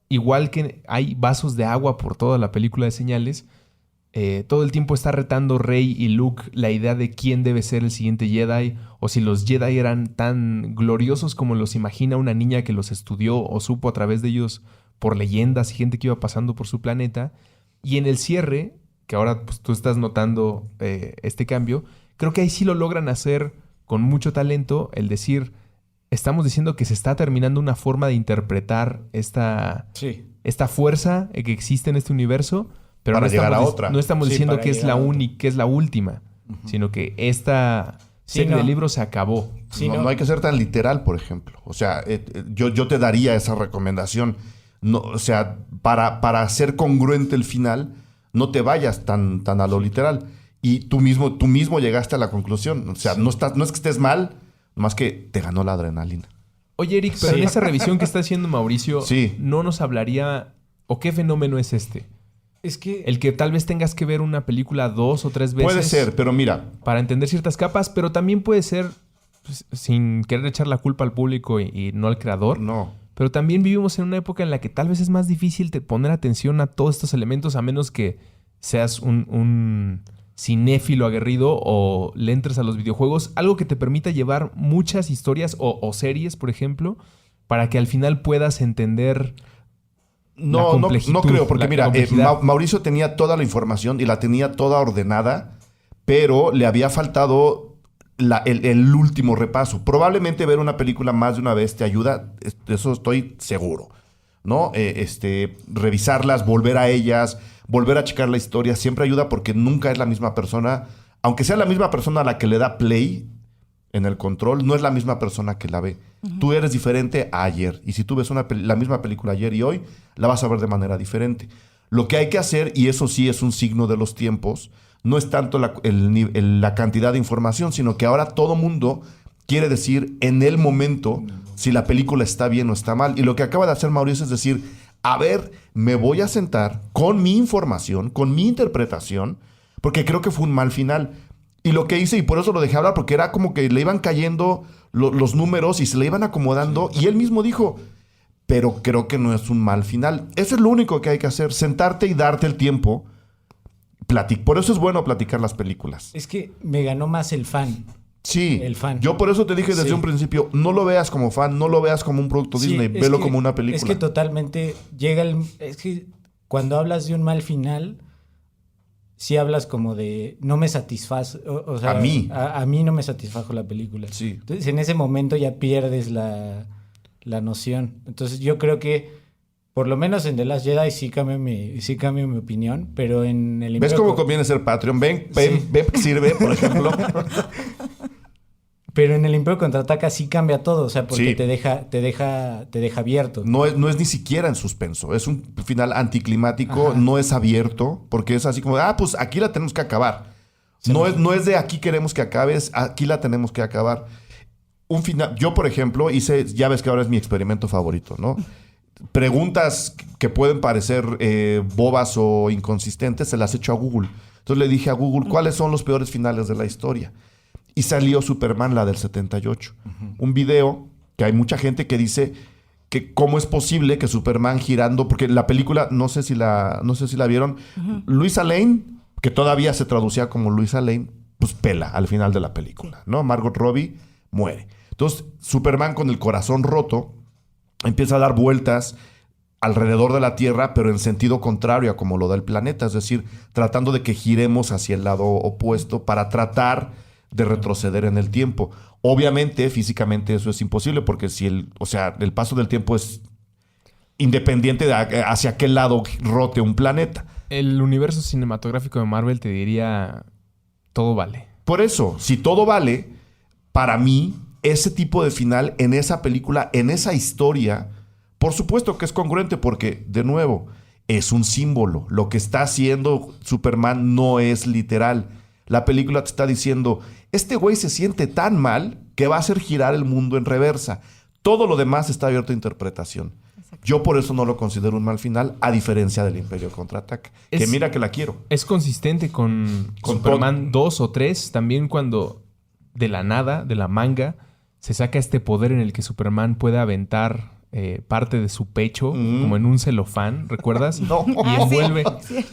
igual que hay vasos de agua por toda la película de Señales, todo el tiempo está retando Rey y Luke la idea de quién debe ser el siguiente Jedi, o si los Jedi eran tan gloriosos como los imagina una niña que los estudió o supo a través de ellos por leyendas y gente que iba pasando por su planeta. Y en el cierre, que ahora pues, tú estás notando este cambio, creo que ahí sí lo logran hacer con mucho talento, el decir... Estamos diciendo que se está terminando una forma de interpretar esta fuerza que existe en este universo, pero para no llegar estamos, a otra. No estamos diciendo que es la otra. única, que es la última, sino que esta serie de libros se acabó. No hay que ser tan literal, por ejemplo. O sea, yo te daría esa recomendación. No, o sea, para ser congruente el final, no te vayas tan a lo literal. Y tú mismo llegaste a la conclusión. O sea, no es que estés mal, más que te ganó la adrenalina. Oye, Eric, pero en esa revisión que está haciendo Mauricio, Sí. ¿no nos hablaría o qué fenómeno es este? Es que... El que tal vez tengas que ver una película 2 o 3 veces. Puede ser, pero mira. Para entender ciertas capas, pero también puede ser, pues, sin querer echar la culpa al público y no al creador. No. Pero también vivimos en una época en la que tal vez es más difícil poner atención a todos estos elementos, a menos que seas un cinéfilo aguerrido o le entres a los videojuegos. Algo que te permita llevar muchas historias o series, por ejemplo, para que al final puedas entender... No creo, porque mira, Mauricio tenía toda la información y la tenía toda ordenada, pero le había faltado el último repaso. Probablemente ver una película más de una vez te ayuda, de eso estoy seguro, ¿no? Revisarlas, volver a ellas, volver a checar la historia, siempre ayuda porque nunca es la misma persona. Aunque sea la misma persona a la que le da play en el control, no es la misma persona que la ve. Tú eres diferente a ayer. Y si tú ves la misma película ayer y hoy, la vas a ver de manera diferente. Lo que hay que hacer, y eso sí es un signo de los tiempos, no es tanto la cantidad de información, sino que ahora todo mundo quiere decir en el momento si la película está bien o está mal. Y lo que acaba de hacer Mauricio es decir, a ver, me voy a sentar con mi información, con mi interpretación, porque creo que fue un mal final. Y lo que hice, y por eso lo dejé hablar, porque era como que le iban cayendo los números y se le iban acomodando. Y él mismo dijo, pero creo que no es un mal final. Eso es lo único que hay que hacer, sentarte y darte el tiempo. Por eso es bueno platicar las películas. Es que me ganó más el fan. Sí, El fan. Yo por eso te dije desde Sí. un principio, no lo veas como fan, no lo veas como un producto Sí, Disney, es velo que- como una película. Es que totalmente llega el... Es que cuando hablas de un mal final, sí hablas como de... No me satisface... O sea, A mí. A mí no me satisfajo la película. Sí. Entonces, en ese momento ya pierdes la noción. Entonces, yo creo que... Por lo menos en The Last Jedi sí cambio mi opinión, pero en el ¿Ves Imperio cómo conviene ser Patreon? Ven que sirve, por ejemplo. Pero en el Imperio Contraataca sí cambia todo, o sea, porque Sí. te deja abierto. No es ni siquiera en suspenso. Es un final anticlimático, Ajá. no es abierto, porque es así como, pues aquí la tenemos que acabar. No es de aquí queremos que acabes, aquí la tenemos que acabar. Un final, yo por ejemplo ya ves que ahora es mi experimento favorito, ¿no? Preguntas que pueden parecer bobas o inconsistentes, se las echo a Google. Entonces le dije a Google, ¿cuáles son los peores finales de la historia? Y salió Superman, la del 78. Un video que hay mucha gente que dice que cómo es posible que Superman girando, porque la película, no sé si la vieron, Luisa Lane, que todavía se traducía como Luisa Lane, pues pela al final de la película, ¿no? Margot Robbie muere. Entonces, Superman con el corazón roto empieza a dar vueltas alrededor de la Tierra, pero en sentido contrario a como lo da el planeta, es decir, tratando de que giremos hacia el lado opuesto para tratar de retroceder en el tiempo. Obviamente, físicamente eso es imposible porque si el paso del tiempo es independiente de hacia qué lado rote un planeta. El universo cinematográfico de Marvel te diría todo vale. Por eso, si todo vale, para mí, ese tipo de final en esa película, en esa historia, por supuesto que es congruente porque, de nuevo, es un símbolo. Lo que está haciendo Superman no es literal. La película te está diciendo, este güey se siente tan mal que va a hacer girar el mundo en reversa. Todo lo demás está abierto a interpretación. Yo por eso no lo considero un mal final, a diferencia del Imperio Contraataca. Que mira que la quiero. Es consistente con Superman 2 o 3, también cuando de la nada, de la manga, se saca este poder en el que Superman puede aventar parte de su pecho, como en un celofán, ¿recuerdas? No. Y envuelve, Sí.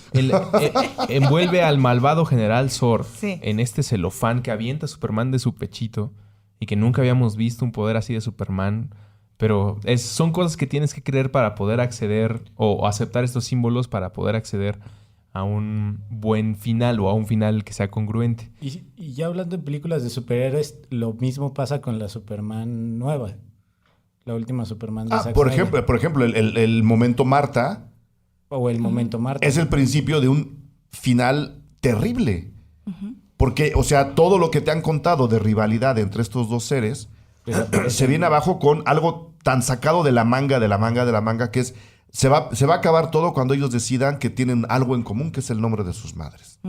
envuelve al malvado general Zod Sí. en este celofán que avienta a Superman de su pechito y que nunca habíamos visto un poder así de Superman. Pero son cosas que tienes que creer para poder acceder o aceptar estos símbolos para poder acceder a un buen final o a un final que sea congruente. Y ya hablando de películas de superhéroes, lo mismo pasa con la Superman nueva. La última Superman de Zack Por Snyder. ejemplo, el momento Marta O el momento Marta. es el principio de un final terrible. Porque, o sea, todo lo que te han contado de rivalidad entre estos dos seres se viene abajo con algo tan sacado de la manga, que es... Se va a acabar todo cuando ellos decidan que tienen algo en común, que es el nombre de sus madres.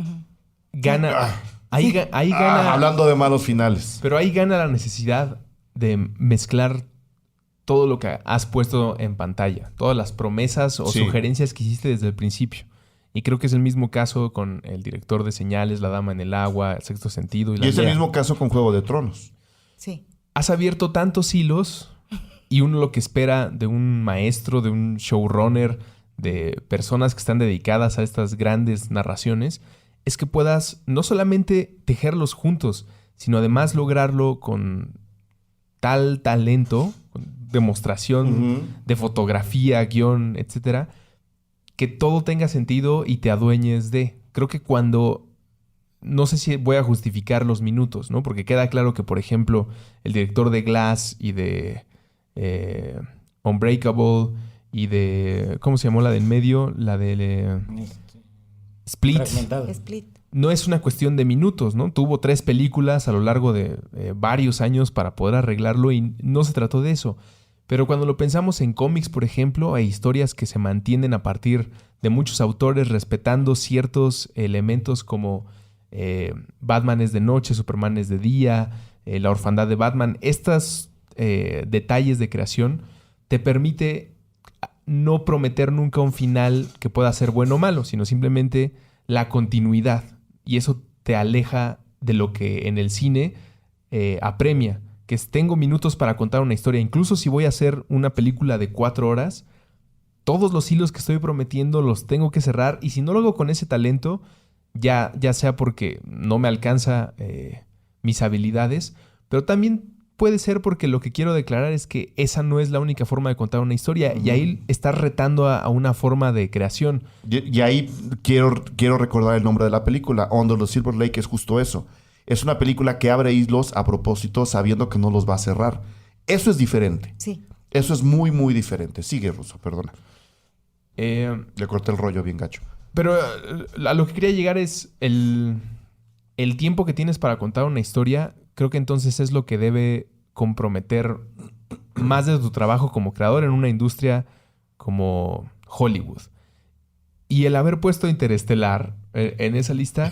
Gana... Ahí gana... Hablando de malos finales. Pero ahí gana la necesidad de mezclar todo lo que has puesto en pantalla. Todas las promesas o Sí. sugerencias que hiciste desde el principio. Y creo que es el mismo caso con el director de Señales, La Dama en el Agua, El Sexto Sentido. Y es el mismo caso con Juego de Tronos. Sí. Has abierto tantos hilos y uno lo que espera de un maestro, de un showrunner, de personas que están dedicadas a estas grandes narraciones, es que puedas no solamente tejerlos juntos, sino además lograrlo con tal talento, con demostración de fotografía, guión, etcétera, que todo tenga sentido y te adueñes de. Creo que cuando... No sé si voy a justificar los minutos, ¿no? Porque queda claro que, por ejemplo, el director de Glass y de Unbreakable y de... ¿Cómo se llamó la del medio? La de Split. Fragmentado. Split. No es una cuestión de minutos, ¿no? Tuvo 3 películas a lo largo de varios años para poder arreglarlo y no se trató de eso. Pero cuando lo pensamos en cómics, por ejemplo, hay historias que se mantienen a partir de muchos autores respetando ciertos elementos como Batman es de noche, Superman es de día, la orfandad de Batman. Estos detalles de creación te permite no prometer nunca un final que pueda ser bueno o malo, sino simplemente la continuidad. Y eso te aleja de lo que en el cine apremia, que es tengo minutos para contar una historia. Incluso si voy a hacer una película de 4 horas, todos los hilos que estoy prometiendo los tengo que cerrar. Y si no lo hago con ese talento, ya sea porque no me alcanza mis habilidades, pero también puede ser porque lo que quiero declarar es que esa no es la única forma de contar una historia. Y ahí estás retando a una forma de creación. Y ahí quiero recordar el nombre de la película. Under the Silver Lake es justo eso. Es una película que abre hilos a propósito sabiendo que no los va a cerrar. Eso es diferente. Sí. Eso es muy, muy diferente. Sigue, Russo, perdona. Le corté el rollo bien gacho. Pero a lo que quería llegar es el tiempo que tienes para contar una historia. Creo que entonces es lo que debe comprometer más de tu trabajo como creador en una industria como Hollywood. Y el haber puesto Interestelar en esa lista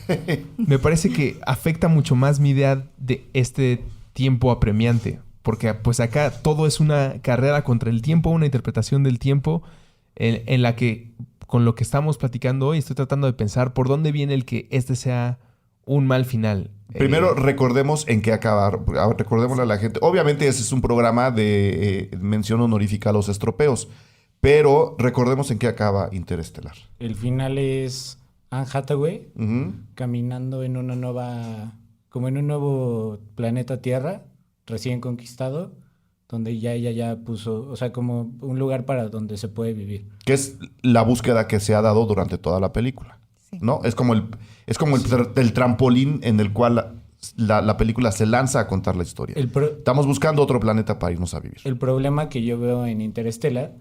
me parece que afecta mucho más mi idea de este tiempo apremiante. Porque pues acá todo es una carrera contra el tiempo, una interpretación del tiempo en la que con lo que estamos platicando hoy estoy tratando de pensar por dónde viene el que este sea un mal final. Primero, recordemos en qué acabar. Recordémosle a la gente. Obviamente ese es un programa de mención honorífica a los estropeos. Pero recordemos en qué acaba Interestelar. El final es Anne Hathaway caminando en una nueva... como en un nuevo planeta Tierra, recién conquistado, donde ya ella ya puso, o sea, como un lugar para donde se puede vivir. Que es la búsqueda que se ha dado durante toda la película. Sí. ¿No? Es como el trampolín en el cual la película se lanza a contar la historia. Estamos buscando otro planeta para irnos a vivir. El problema que yo veo en Interstellar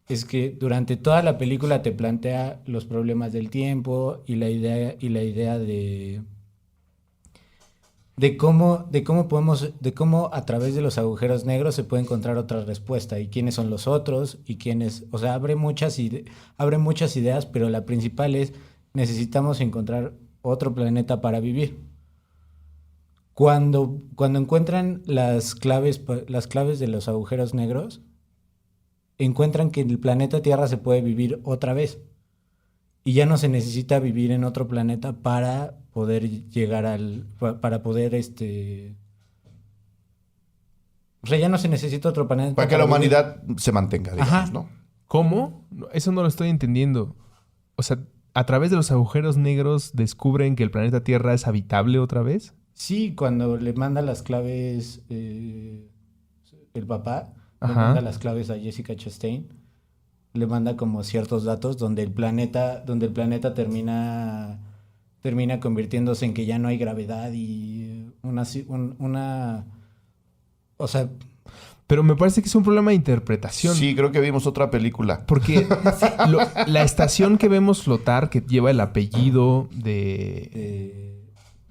es que durante toda la película te plantea los problemas del tiempo y la idea de cómo a través de los agujeros negros se puede encontrar otra respuesta y quiénes son los otros y quiénes, o sea, abre muchas ideas, pero la principal es necesitamos encontrar otro planeta para vivir. Cuando encuentran las claves de los agujeros negros, encuentran que en el planeta Tierra se puede vivir otra vez. Y ya no se necesita vivir en otro planeta para poder llegar para poder o sea, ya no se necesita otro planeta. Para que la humanidad se mantenga, digamos, Ajá. ¿no? ¿Cómo? Eso no lo estoy entendiendo. O sea, ¿a través de los agujeros negros descubren que el planeta Tierra es habitable otra vez? Sí, cuando le manda las claves el papá, le Ajá. manda las claves a Jessica Chastain, le manda como ciertos datos donde el planeta termina convirtiéndose en que ya no hay gravedad y o sea, Pero me parece que es un problema de interpretación. Sí, creo que vimos otra película. Porque la estación que vemos flotar, que lleva el apellido de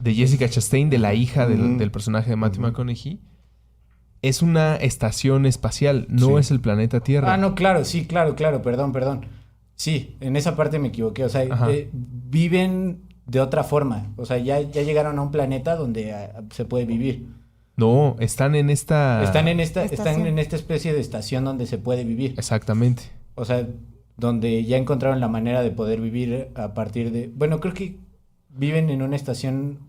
Jessica Chastain, de la hija del personaje de Matthew McConaughey, es una estación espacial, no es el planeta Tierra. no, claro, sí, claro, perdón. Sí, en esa parte me equivoqué, o sea, viven de otra forma, o sea, ya llegaron a un planeta donde se puede vivir. No, están en esta... Están en esta especie de estación donde se puede vivir. Exactamente. O sea, donde ya encontraron la manera de poder vivir a partir de... Bueno, creo que viven en una estación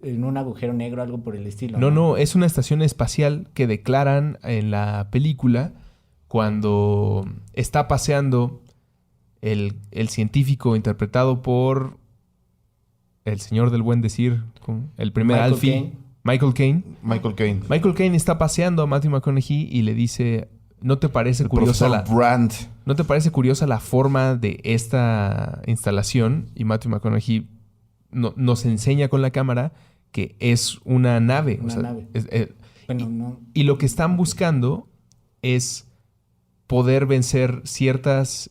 en un agujero negro, algo por el estilo. No, es una estación espacial que declaran en la película cuando está paseando el científico interpretado por el señor del buen decir, el primer Michael Alfie, Caine. Michael Caine. Michael Caine. Michael Caine está paseando a Matthew McConaughey y le dice, ¿no te parece El curiosa profesor Brandt. ¿no te parece curiosa la forma de esta instalación? Y Matthew McConaughey nos enseña con la cámara que es una nave. Una nave. Bueno, no. Y lo que están buscando es poder vencer ciertas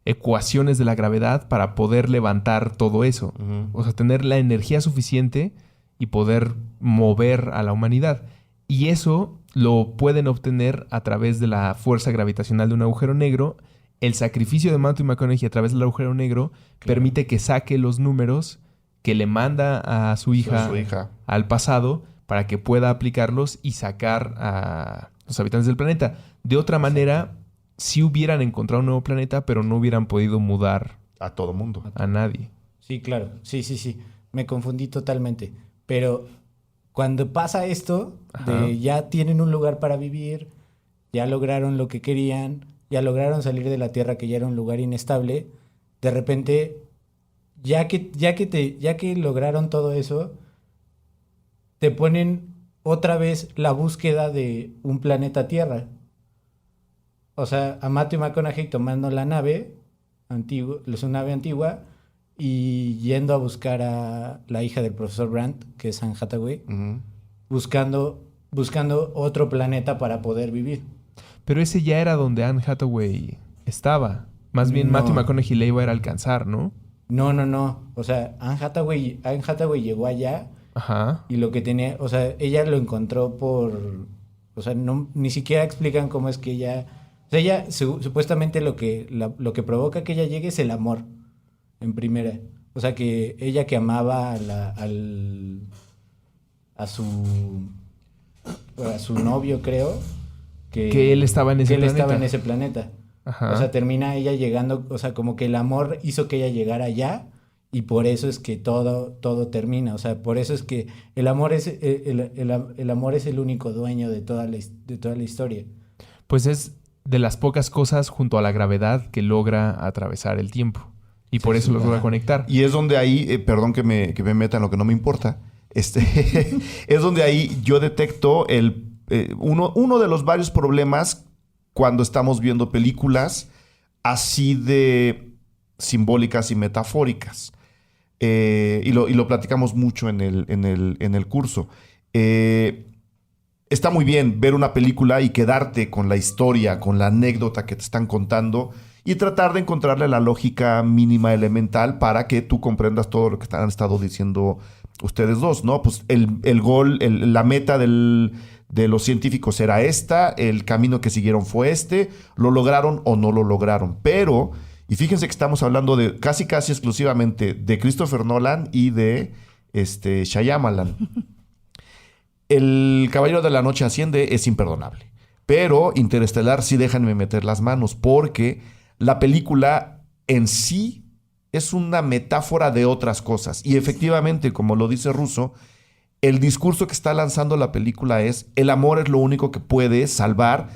ecuaciones de la gravedad para poder levantar todo eso. O sea, tener la energía suficiente y poder mover a la humanidad. Y eso lo pueden obtener a través de la fuerza gravitacional de un agujero negro. El sacrificio de Matthew McConaughey a través del agujero negro permite que saque los números que le manda a su hija al pasado para que pueda aplicarlos y sacar a los habitantes del planeta. De otra manera, sí hubieran encontrado un nuevo planeta, pero no hubieran podido mudar A todo mundo. a nadie. Sí, claro. Sí. Me confundí totalmente. Pero cuando pasa esto, ya tienen un lugar para vivir, ya lograron lo que querían, ya lograron salir de la Tierra, que ya era un lugar inestable, de repente, ya que lograron todo eso, te ponen otra vez la búsqueda de un planeta Tierra. O sea, a Matthew McConaughey tomando la nave antigua, su nave antigua, y yendo a buscar a la hija del profesor Brandt, que es Anne Hathaway, buscando otro planeta para poder vivir. Pero ese ya era donde Anne Hathaway estaba. Más bien Matthew McConaughey le iba a ir a alcanzar, ¿no? No. O sea, Anne Hathaway llegó allá. Ajá. Y lo que tenía, o sea, ella lo encontró o sea, ni siquiera explican cómo es que ella, o sea, ella supuestamente lo que provoca que ella llegue es el amor, en primera. O sea, que ella que amaba a su novio, creo, que él estaba en ese planeta. Estaba en ese planeta. Ajá. O sea, termina ella llegando, o sea, como que el amor hizo que ella llegara allá. Y por eso es que todo termina. O sea, por eso es que el amor es el único dueño de toda la historia. Pues es de las pocas cosas junto a la gravedad que logra atravesar el tiempo. Y por eso logra conectar. Y es donde ahí, perdón que me meta en lo que no me importa, es donde ahí yo detecto el uno de los varios problemas cuando estamos viendo películas así de simbólicas y metafóricas. Y lo platicamos mucho en el curso. Está muy bien ver una película y quedarte con la historia, con la anécdota que te están contando y tratar de encontrarle la lógica mínima elemental para que tú comprendas todo lo que han estado diciendo ustedes dos, ¿no? Pues el gol, la meta de los científicos era esta, el camino que siguieron fue este, lo lograron o no lo lograron. Pero, y fíjense que estamos hablando de casi exclusivamente de Christopher Nolan y de Shyamalan. El Caballero de la Noche Asciende es imperdonable. Pero Interestelar sí, déjenme meter las manos, porque la película en sí es una metáfora de otras cosas. Y efectivamente, como lo dice Russo, el discurso que está lanzando la película es: el amor es lo único que puede salvar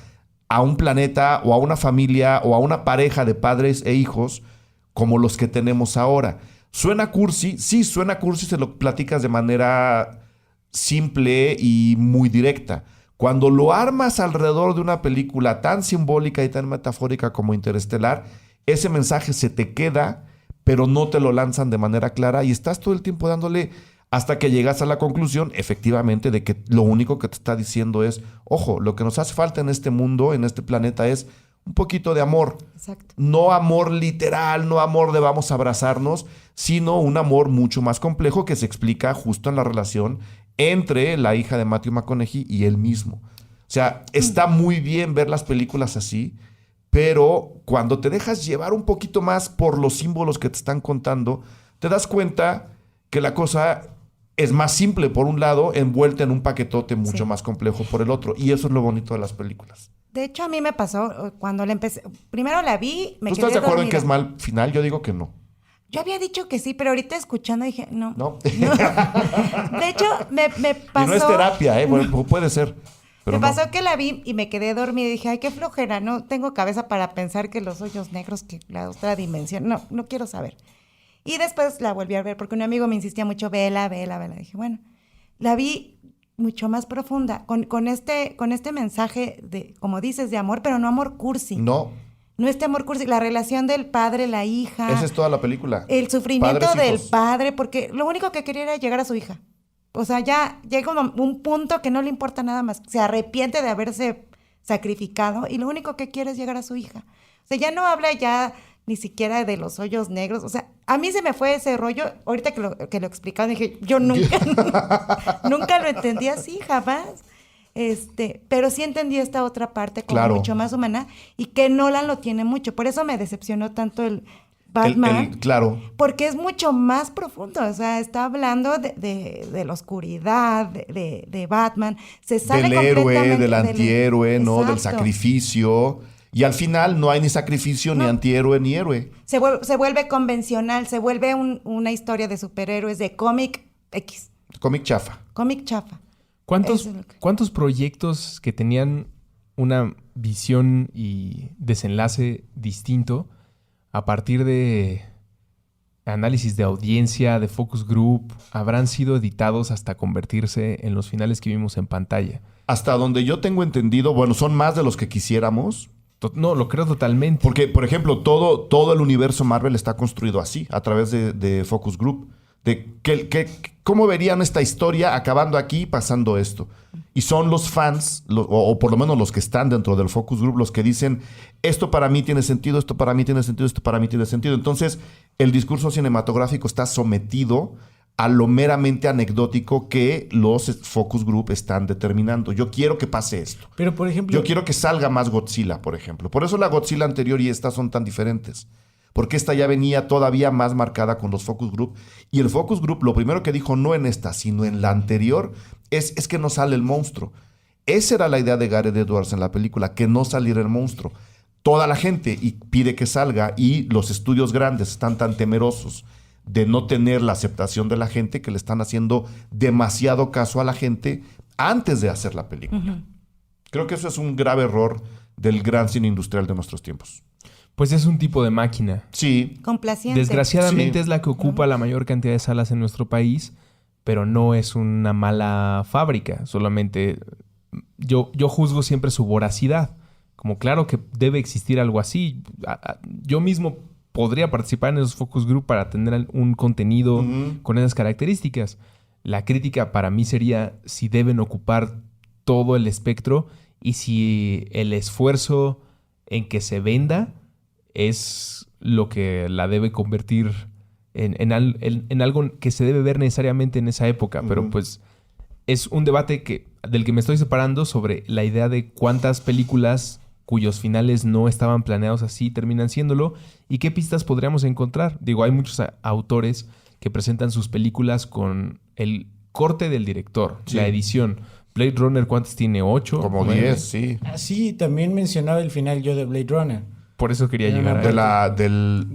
a un planeta o a una familia o a una pareja de padres e hijos como los que tenemos ahora. ¿Suena cursi? Sí, suena cursi si lo platicas de manera simple y muy directa. Cuando lo armas alrededor de una película tan simbólica y tan metafórica como Interestelar, ese mensaje se te queda, pero no te lo lanzan de manera clara y estás todo el tiempo dándole hasta que llegas a la conclusión, efectivamente, de que lo único que te está diciendo es: ojo, lo que nos hace falta en este mundo, en este planeta, es un poquito de amor. Exacto. No amor literal, no amor de vamos a abrazarnos, sino un amor mucho más complejo que se explica justo en la relación entre la hija de Matthew McConaughey y él mismo. O sea, está muy bien ver las películas así, pero cuando te dejas llevar un poquito más por los símbolos que te están contando, te das cuenta que la cosa es más simple por un lado, envuelta en un paquetote mucho más complejo por el otro. Y eso es lo bonito de las películas. De hecho, a mí me pasó cuando la empecé. Primero la vi, me ¿Tú quedé estás de acuerdo en dormida. que es mal final? Yo digo que no. Yo había dicho que sí, pero ahorita escuchando dije, no. ¿No? De hecho, me pasó... Y no es terapia, ¿eh? Bueno, puede ser. Pero me no. pasó que la vi y me quedé dormida y dije, ay, qué flojera, no tengo cabeza para pensar que los hoyos negros, que la otra dimensión, no quiero saber. Y después la volví a ver porque un amigo me insistía mucho, vela. Dije, bueno, la vi mucho más profunda, con este mensaje de, como dices, de amor, pero no amor cursi. No. No este amor cursi, la relación del padre, la hija. Esa es toda la película. El sufrimiento Padres, del hijos. padre, porque lo único que quería era llegar a su hija. O sea, ya llega un punto que no le importa nada más. Se arrepiente de haberse sacrificado y lo único que quiere es llegar a su hija. O sea, ya no habla ya ni siquiera de los hoyos negros. O sea, a mí se me fue ese rollo. Ahorita que lo explicaban, dije, yo nunca lo entendí así, jamás. Pero sí entendí esta otra parte como Claro. mucho más humana y que Nolan lo tiene mucho. Por eso me decepcionó tanto el Batman. Claro. Porque es mucho más profundo. O sea, está hablando de la oscuridad, de Batman. Se sale Del héroe, completamente del antihéroe, ¿no? Del Exacto. sacrificio. Y al final no hay ni sacrificio, ni antihéroe, ni héroe. Se vuelve convencional, se vuelve una historia de superhéroes de cómic X, Cómic chafa. cómic chafa. ¿Cuántos, Eso es lo que- ¿Cuántos proyectos que tenían una visión y desenlace distinto a partir de análisis de audiencia, de focus group, habrán sido editados hasta convertirse en los finales que vimos en pantalla? Hasta donde yo tengo entendido, bueno, son más de los que quisiéramos. No, lo creo totalmente. Porque, por ejemplo, todo el universo Marvel está construido así, a través de focus group. De cómo verían esta historia acabando aquí, pasando esto. Y son los fans, o por lo menos los que están dentro del focus group, los que dicen, esto para mí tiene sentido, esto para mí tiene sentido, esto para mí tiene sentido. Entonces, el discurso cinematográfico está sometido a lo meramente anecdótico que los focus group están determinando. Yo quiero que pase esto. Pero, por ejemplo... Yo quiero que salga más Godzilla, por ejemplo. Por eso la Godzilla anterior y esta son tan diferentes. Porque esta ya venía todavía más marcada con los focus group. Y el focus group, lo primero que dijo, no en esta, sino en la anterior, es que no sale el monstruo. Esa era la idea de Gareth Edwards en la película, que no saliera el monstruo. Toda la gente pide que salga y los estudios grandes están tan temerosos de no tener la aceptación de la gente que le están haciendo demasiado caso a la gente antes de hacer la película. Creo que eso es un grave error del gran cine industrial de nuestros tiempos. Pues es un tipo de máquina. Sí, Complaciente. Desgraciadamente Sí. es la que ocupa la mayor cantidad de salas en nuestro país, pero no es una mala fábrica. Solamente yo juzgo siempre su voracidad. Como claro que debe existir algo así. Yo mismo podría participar en esos focus group para tener un contenido con esas características. La crítica para mí sería si deben ocupar todo el espectro y si el esfuerzo en que se venda es lo que la debe convertir en algo que se debe ver necesariamente en esa época. Pero pues es un debate del que me estoy separando sobre la idea de cuántas películas cuyos finales no estaban planeados así terminan siéndolo y qué pistas podríamos encontrar. Digo, hay muchos autores que presentan sus películas con el corte del director, la edición. Blade Runner, ¿cuántas tiene? ¿8? Como 10, sí. Sí, también mencionaba el final yo de Blade Runner. Por eso quería llegar a Del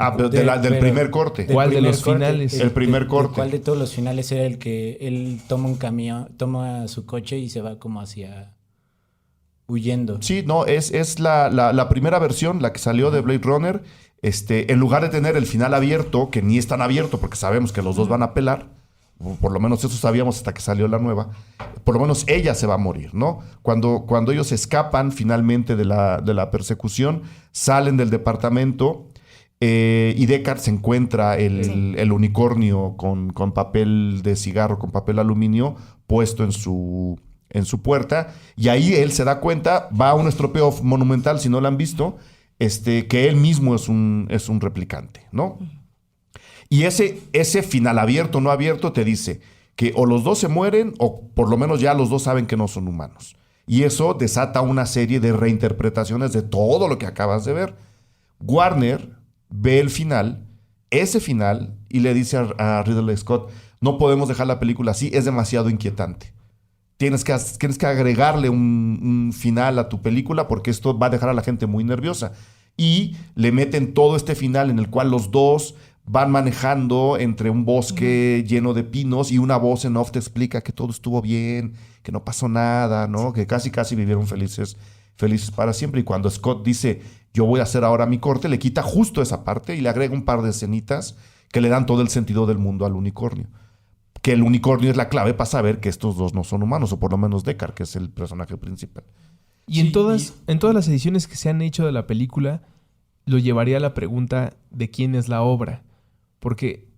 primer corte. ¿Cuál de los finales? El primer corte. ¿Cuál de todos los finales era el que él toma un camión, toma su coche y se va como hacia... huyendo? Sí, no, es la primera versión, la que salió de Blade Runner. En lugar de tener el final abierto, que ni es tan abierto porque sabemos que los dos van a pelar, o por lo menos eso sabíamos hasta que salió la nueva, por lo menos ella se va a morir, ¿no? Cuando ellos escapan finalmente de la persecución, salen del departamento y Deckard se encuentra el unicornio con papel de cigarro, con papel aluminio puesto en su puerta, y ahí él se da cuenta, va a un estropeo monumental, si no lo han visto, que él mismo es un replicante, ¿no? Y ese final abierto o no abierto te dice que o los dos se mueren o por lo menos ya los dos saben que no son humanos. Y eso desata una serie de reinterpretaciones de todo lo que acabas de ver. Warner ve ese final, y le dice a Ridley Scott, no podemos dejar la película así, es demasiado inquietante. Tienes que agregarle un final a tu película porque esto va a dejar a la gente muy nerviosa. Y le meten todo este final en el cual los dos van manejando entre un bosque lleno de pinos y una voz en off te explica que todo estuvo bien, que no pasó nada, ¿no? Que casi vivieron felices para siempre. Y cuando Scott dice, yo voy a hacer ahora mi corte, le quita justo esa parte y le agrega un par de escenitas que le dan todo el sentido del mundo al unicornio. Que el unicornio es la clave para saber que estos dos no son humanos, o por lo menos Deckard, que es el personaje principal. Y en todas las ediciones que se han hecho de la película, lo llevaría a la pregunta de quién es la obra. Porque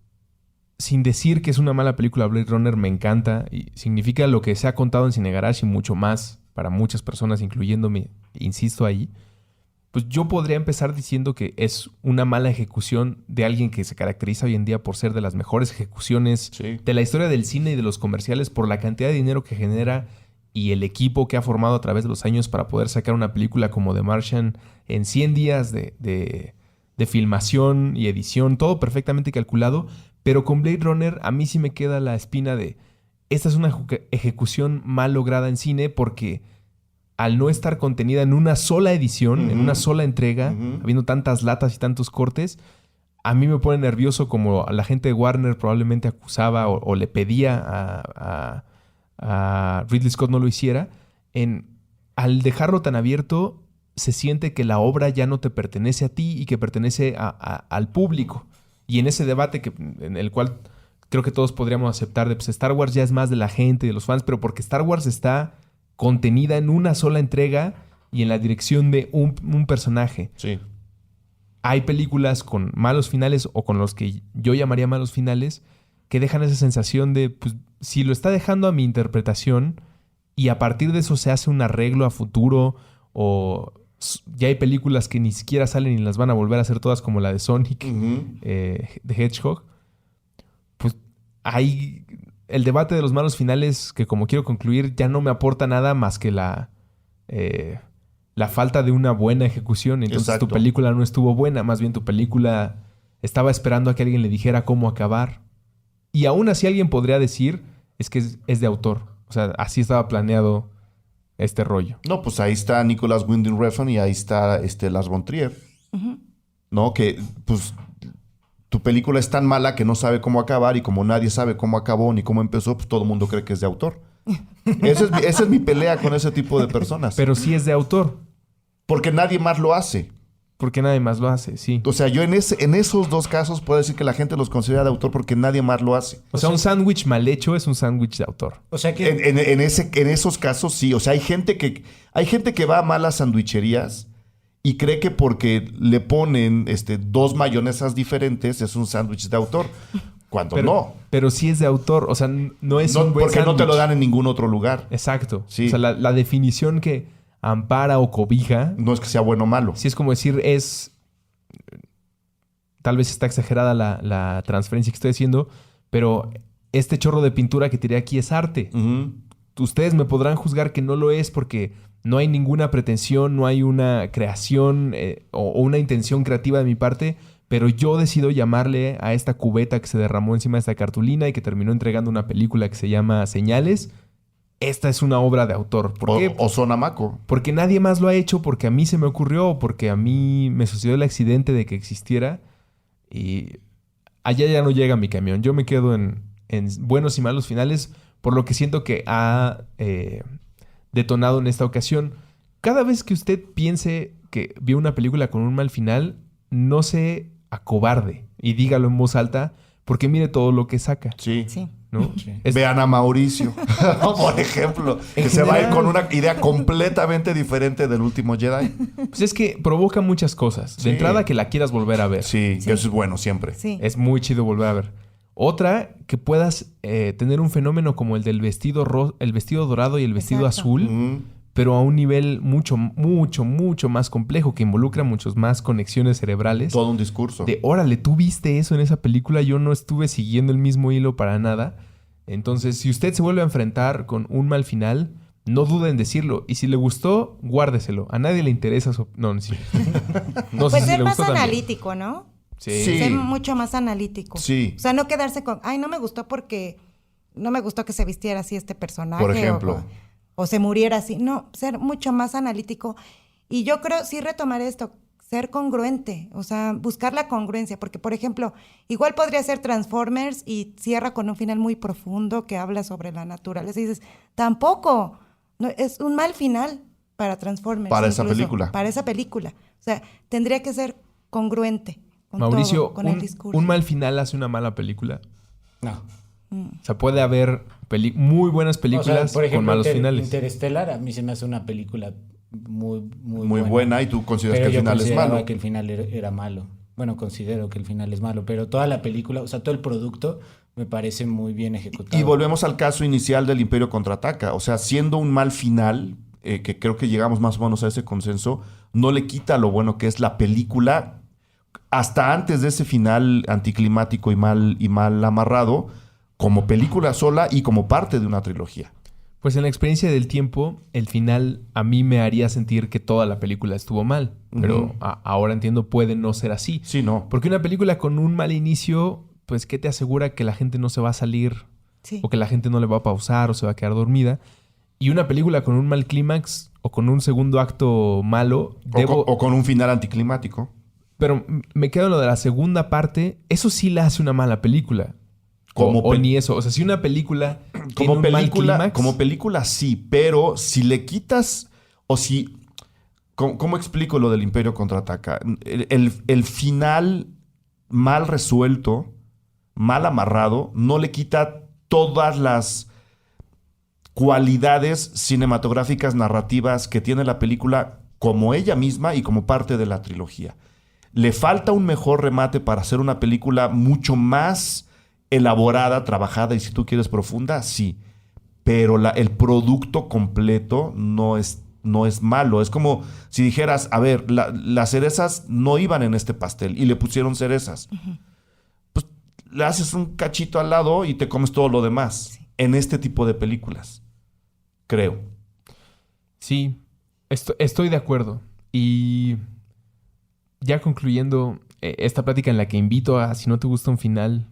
sin decir que es una mala película, Blade Runner me encanta y significa lo que se ha contado en Cine Garage y mucho más para muchas personas, incluyéndome, insisto ahí. Pues yo podría empezar diciendo que es una mala ejecución de alguien que se caracteriza hoy en día por ser de las mejores ejecuciones de la historia del cine y de los comerciales por la cantidad de dinero que genera y el equipo que ha formado a través de los años para poder sacar una película como The Martian en 100 días de filmación y edición, todo perfectamente calculado. Pero con Blade Runner a mí sí me queda la espina de esta es una ejecución mal lograda en cine porque al no estar contenida en una sola edición, en una sola entrega, habiendo tantas latas y tantos cortes, a mí me pone nervioso como la gente de Warner probablemente acusaba o le pedía a Ridley Scott no lo hiciera. Al dejarlo tan abierto, se siente que la obra ya no te pertenece a ti y que pertenece al público. Y en ese debate en el cual creo que todos podríamos aceptar de pues Star Wars ya es más de la gente, de los fans, pero porque Star Wars está contenida en una sola entrega y en la dirección de un personaje. Sí. Hay películas con malos finales o con los que yo llamaría malos finales que dejan esa sensación de, pues, si lo está dejando a mi interpretación y a partir de eso se hace un arreglo a futuro o ya hay películas que ni siquiera salen y las van a volver a hacer todas como la de Sonic, The Hedgehog, pues hay el debate de los malos finales que, como quiero concluir, ya no me aporta nada más que la falta de una buena ejecución. Entonces Exacto. Tu película no estuvo buena, más bien tu película estaba esperando a que alguien le dijera cómo acabar. Y aún así alguien podría decir es que es de autor. O sea, así estaba planeado este rollo. No, pues ahí está Nicolas Winding Refn y ahí está Lars von Trier. ¿No? Que, pues, tu película es tan mala que no sabe cómo acabar y como nadie sabe cómo acabó ni cómo empezó, pues todo el mundo cree que es de autor. Esa es mi pelea con ese tipo de personas. Pero sí es de autor. Porque nadie más lo hace. Porque nadie más lo hace, sí. O sea, yo en esos dos casos puedo decir que la gente los considera de autor porque nadie más lo hace. O sea, un sándwich mal hecho es un sándwich de autor. O sea que... En esos casos sí. O sea, hay gente que va a malas sandwicherías y cree que porque le ponen dos mayonesas diferentes es un sándwich de autor. Cuando no. Pero sí es de autor. O sea, no es un buen porque no te lo sándwich. dan en ningún otro lugar. Exacto. Sí. O sea, la definición que ampara o cobija, No es que sea bueno o malo. sí es como decir, tal vez está exagerada la transferencia que estoy haciendo, pero este chorro de pintura que tiré aquí es arte. Ujú. Ustedes me podrán juzgar que no lo es porque no hay ninguna pretensión, no hay una creación o una intención creativa de mi parte, pero yo decido llamarle a esta cubeta que se derramó encima de esta cartulina y que terminó entregando una película que se llama Señales. Esta es una obra de autor. ¿Por qué? O Sonamaco. Porque nadie más lo ha hecho, porque a mí se me ocurrió, o porque a mí me sucedió el accidente de que existiera. Y allá ya no llega mi camión. Yo me quedo en buenos y malos finales, por lo que siento que ha detonado en esta ocasión. Cada vez que usted piense que vio una película con un mal final, no se acobarde y dígalo en voz alta, porque mire todo lo que saca, Sí. Sí. ¿no? Sí. Vean a Mauricio, por ejemplo, que se va a ir con una idea completamente diferente del último Jedi. Pues es que provoca muchas cosas. Sí. De entrada, que la quieras volver a ver. Sí, que eso es bueno siempre. Sí. Es muy chido volver a ver. Otra, que puedas tener un fenómeno como el del vestido dorado y el vestido Exacto. azul, Ujú. pero a un nivel mucho, mucho, mucho más complejo, que involucra muchas más conexiones cerebrales. Todo un discurso. De, órale, tú viste eso en esa película, yo no estuve siguiendo el mismo hilo para nada. Entonces, si usted se vuelve a enfrentar con un mal final, no dude en decirlo. Y si le gustó, guárdeselo. A nadie le interesa su... No, no, sí. No sé Pues si ser le más gustó también. analítico, ¿no? Sí. Sí. Ser mucho más analítico. Sí. O sea, no quedarse con, ay, no me gustó porque no me gustó que se vistiera así este personaje. Por ejemplo. O se muriera así. No, ser mucho más analítico. Y yo creo, sí retomar esto, ser congruente. O sea, buscar la congruencia. Porque, por ejemplo, igual podría ser Transformers y cierra con un final muy profundo que habla sobre la naturaleza. Y dices, tampoco. No, es un mal final para Transformers. Para esa incluso, película. Para esa película. O sea, tendría que ser congruente. Con Mauricio, todo, con el discurso. un mal final hace una mala película. No. O sea, puede haber muy buenas películas O sea, por ejemplo, con malos finales. Interstellar a mí se me hace una película muy Muy buena y tú consideras Pero que el yo final es consideraba malo. que el final era malo. Bueno, considero que el final es malo, pero toda la película, o sea, todo el producto me parece muy bien ejecutado. Y volvemos al caso inicial del Imperio Contraataca. O sea, siendo un mal final, que creo que llegamos más o menos a ese consenso, no le quita lo bueno que es la película. Hasta antes de ese final anticlimático y mal amarrado, como película sola y como parte de una trilogía. Pues en la experiencia del tiempo, el final a mí me haría sentir que toda la película estuvo mal. Pero Ujú. ahora entiendo, puede no ser así. Sí, no. Porque una película con un mal inicio, pues ¿qué te asegura que la gente no se va a salir? Sí. O que la gente no le va a pausar o se va a quedar dormida. Y una película con un mal clímax o con un segundo acto malo, O con un final anticlimático. Pero me quedo en lo de la segunda parte. Eso sí la hace una mala película. O ni eso. O sea, si una película tiene un mal clímax... Como película sí, pero si le quitas o si... ¿Cómo explico lo del Imperio Contraataca? El final mal resuelto, mal amarrado, no le quita todas las cualidades cinematográficas, narrativas que tiene la película como ella misma y como parte de la trilogía. Le falta un mejor remate para hacer una película mucho más elaborada, trabajada y si tú quieres profunda, sí. Pero el producto completo no es malo. Es como si dijeras, a ver, las cerezas no iban en este pastel y le pusieron cerezas. Ujú. Pues le haces un cachito al lado y te comes todo lo demás. Sí. En este tipo de películas. Creo. Sí, estoy de acuerdo. Y ya concluyendo esta plática en la que invito a, si no te gusta un final,